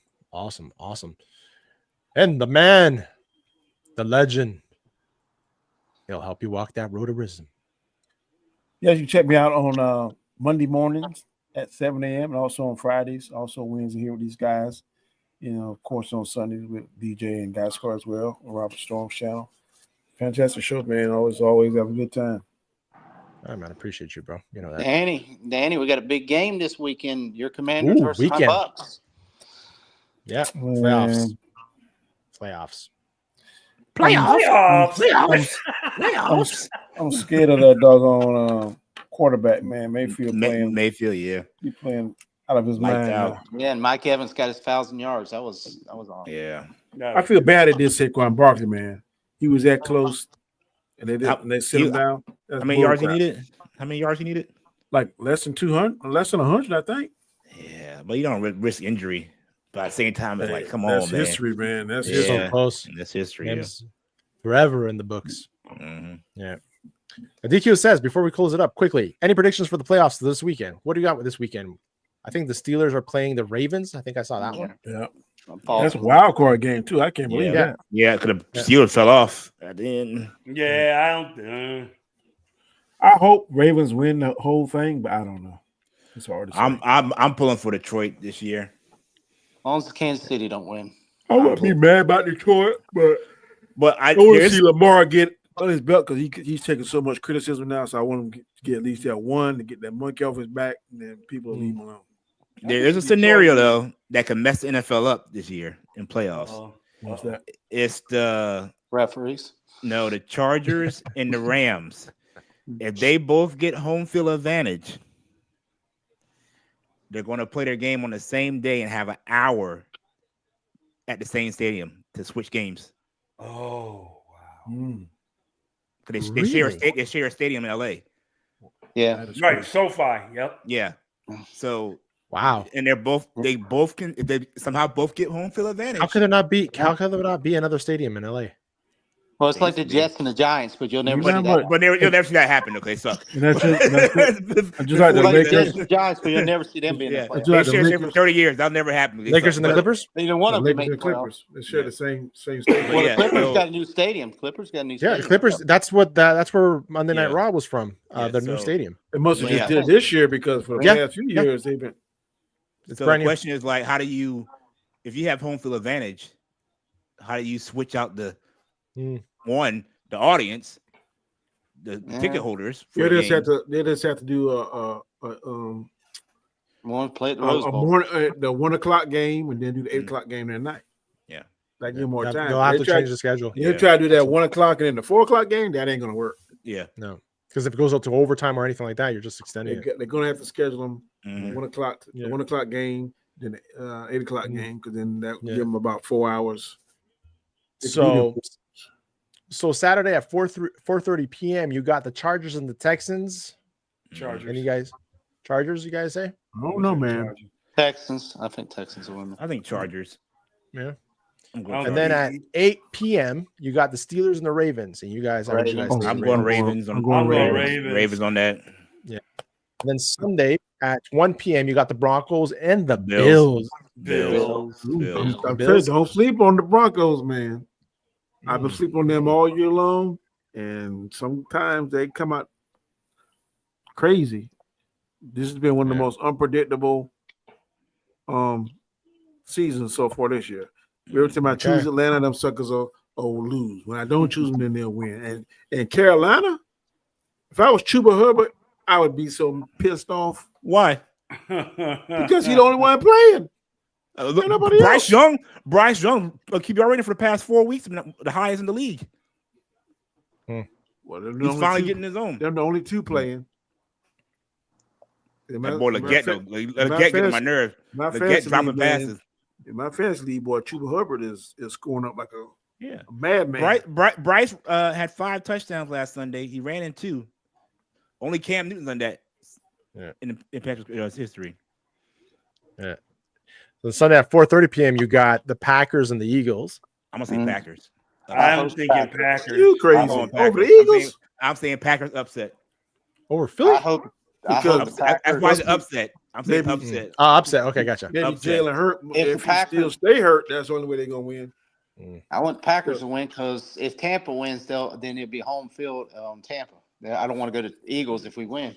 And the man, the legend, he'll help you walk that road to wisdom. Yeah, you can check me out on Monday mornings at 7 a.m. and also on Fridays, also Wednesday here with these guys. You know, of course, on Sundays with DJ and Gascar as well on Robert Storm's channel. Fantastic show, man. Always have a good time. All right, man. Appreciate you, bro. You know that. Danny, we got a big game this weekend. Your Commanders versus my Bucks. Yeah, playoffs. I'm scared of that doggone quarterback, man. Mayfield, yeah. He playing out of his mind. Out. Yeah, and Mike Evans got his 1,000 yards. That was awesome. Yeah. I feel bad at this Saquon Barkley, man. He was that close, and they sit him down. How many yards he needed? Like less than 200, less than 100, I think. Yeah, but you don't risk injury. But at the same time, it's like, come on, man. That's history, man. That's so close. That's history. Yeah. Forever in the books. Mm-hmm. Yeah. DQ says, before we close it up quickly, any predictions for the playoffs this weekend? What do you got with this weekend? I think the Steelers are playing the Ravens. I think I saw that one. Yeah. That's a wild card game, too. I can't believe that. Yeah, because the Steelers fell off at the end. Yeah, I hope Ravens win the whole thing, but I don't know. It's hard to say. I'm pulling for Detroit this year. As long as Kansas City don't win. I wouldn't be mad about Detroit, but I want to see Lamar get on his belt because he's taking so much criticism now. So I want him to get at least that one to get that monkey off his back, and then people will leave him alone. There's a scenario though that can mess the NFL up this year in playoffs. What's that? It's the referees. No, the Chargers and the Rams. If they both get home field advantage, they're going to play their game on the same day and have an hour at the same stadium to switch games. Oh, wow. They share a stadium in LA. Yeah. Right. SoFi. Yep. Yeah. So wow. And they both can if they somehow both get home field advantage. How could there not be another stadium in LA? Well, it's like the Jets and the Giants, but you'll never see that. But you'll never see that happen. Okay, suck. That's just like the Jets and the Giants, but you'll never see them being in the playoffs. They share for 30 years. That'll never happen. Lakers and the Clippers. Neither one of them make the the Clippers. They share the same stadium. Well, the Clippers got a new stadium. Yeah, the Clippers. That's where Monday Night Raw was from. Their new stadium. It must have just did this year because for the past few years they've been. So the question is like, how do you, if you have home field advantage, how do you switch out the the audience, the ticket holders? They just have to do the 1 o'clock game and then do the 8 o'clock game that night. Yeah, like give more time. They'll have to change the schedule. You try to do that 1 o'clock and then the 4 o'clock game. That ain't gonna work. Yeah, no, because if it goes up to overtime or anything like that, you're just extending it. They're gonna have to schedule them 1 o'clock, the 1 o'clock game, then the 8 o'clock game, because then that will give them about 4 hours. So Saturday at 4:30 p.m. you got the Chargers and the Texans. Chargers. And you guys, Chargers? You guys say? I don't know, man. Texans. I think Texans will win. I think Chargers. Yeah. And then at 8 p.m. you got the Steelers and the Ravens, and you guys. I'm going Ravens. I'm going Ravens on that. Yeah. And then Sunday at 1 p.m. you got the Broncos and the Bills. Bills. Don't sleep on the Broncos, man. I've been sleeping on them all year long, and sometimes they come out crazy. This has been one of the most unpredictable seasons so far this year. Every time I choose Atlanta, them suckers will lose. When I don't choose them, then they'll win. And Carolina, if I was Chuba Hubbard, I would be so pissed off. Why? Because he's the only one playing. Bryce Young, keep y'all rating for the past 4 weeks, the highest in the league. Well, he's finally getting his own. They're the only two playing. That boy Leggett get on my nerve. Leggett dropping passes. In my fantasy league, boy, Chuba Hubbard is scoring up like a madman. Bryce had 5 touchdowns last Sunday. He ran in 2. Only Cam Newton's on that in Patrick's history. Yeah. So Sunday at 4:30 p.m. you got the Packers and the Eagles. I'm gonna say Packers. I'm thinking Packers. You crazy over the Eagles? I'm saying Packers upset over Philly. That's why it's upset. I'm saying upset. Upset. Okay, gotcha. Maybe Jalen hurt. If the Packers still stay hurt, that's the only way they're gonna win. I want Packers to win because if Tampa wins, then it'll be home field Tampa. I don't want to go to Eagles if we win.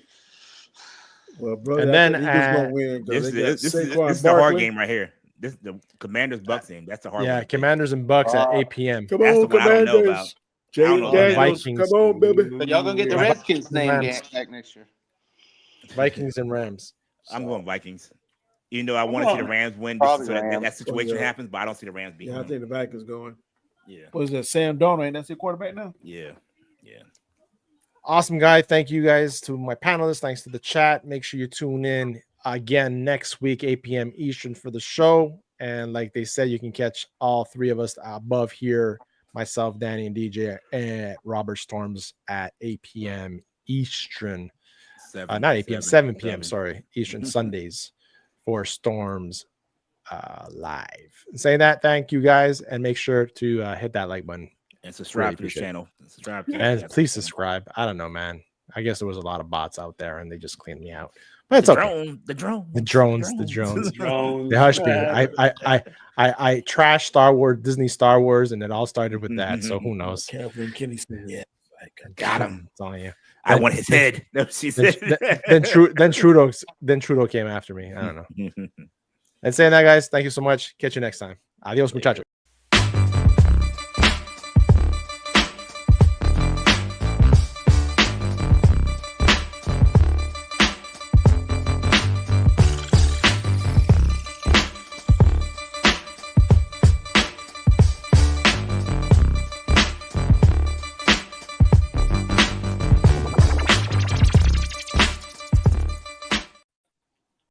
Well, brother, and then this is the hard game right here. This is the Commanders Bucks game. That's the hard one. Yeah, Commanders and Bucks at 8 p.m. Come on, Commanders. Vikings. Come on, baby. But y'all gonna get the Redskins name back next year. Vikings and Rams. I'm going Vikings. Even though I want to see the Rams win, so that situation happens, but I don't see the Rams being. Yeah, I think the Vikings going. Yeah. What is that? Sam Darnold, ain't that the quarterback now? Yeah. Awesome, guy. Thank you guys to my panelists. Thanks to the chat. Make sure you tune in again next week, 8 p.m. Eastern for the show. And like they said, you can catch all 3 of us above here, myself, Danny, and DJ at Robert Storms at 8 p.m. Eastern. Not 8 p.m., 7 p.m. Sorry, Eastern Sundays for Storms live. Saying that, thank you guys, and make sure to hit that like button. And subscribe to the channel. And please subscribe. I don't know, man. I guess there was a lot of bots out there and they just cleaned me out. But it's okay. The drones. They hushed me. I trashed Star Wars, Disney Star Wars, and it all started with that. So who knows? Kathleen Kinney said, "Yeah, got him." It's on you. I want his head. No, she said. Then Trudeau came after me. I don't know. And saying that, guys, thank you so much. Catch you next time. Adios, muchachos.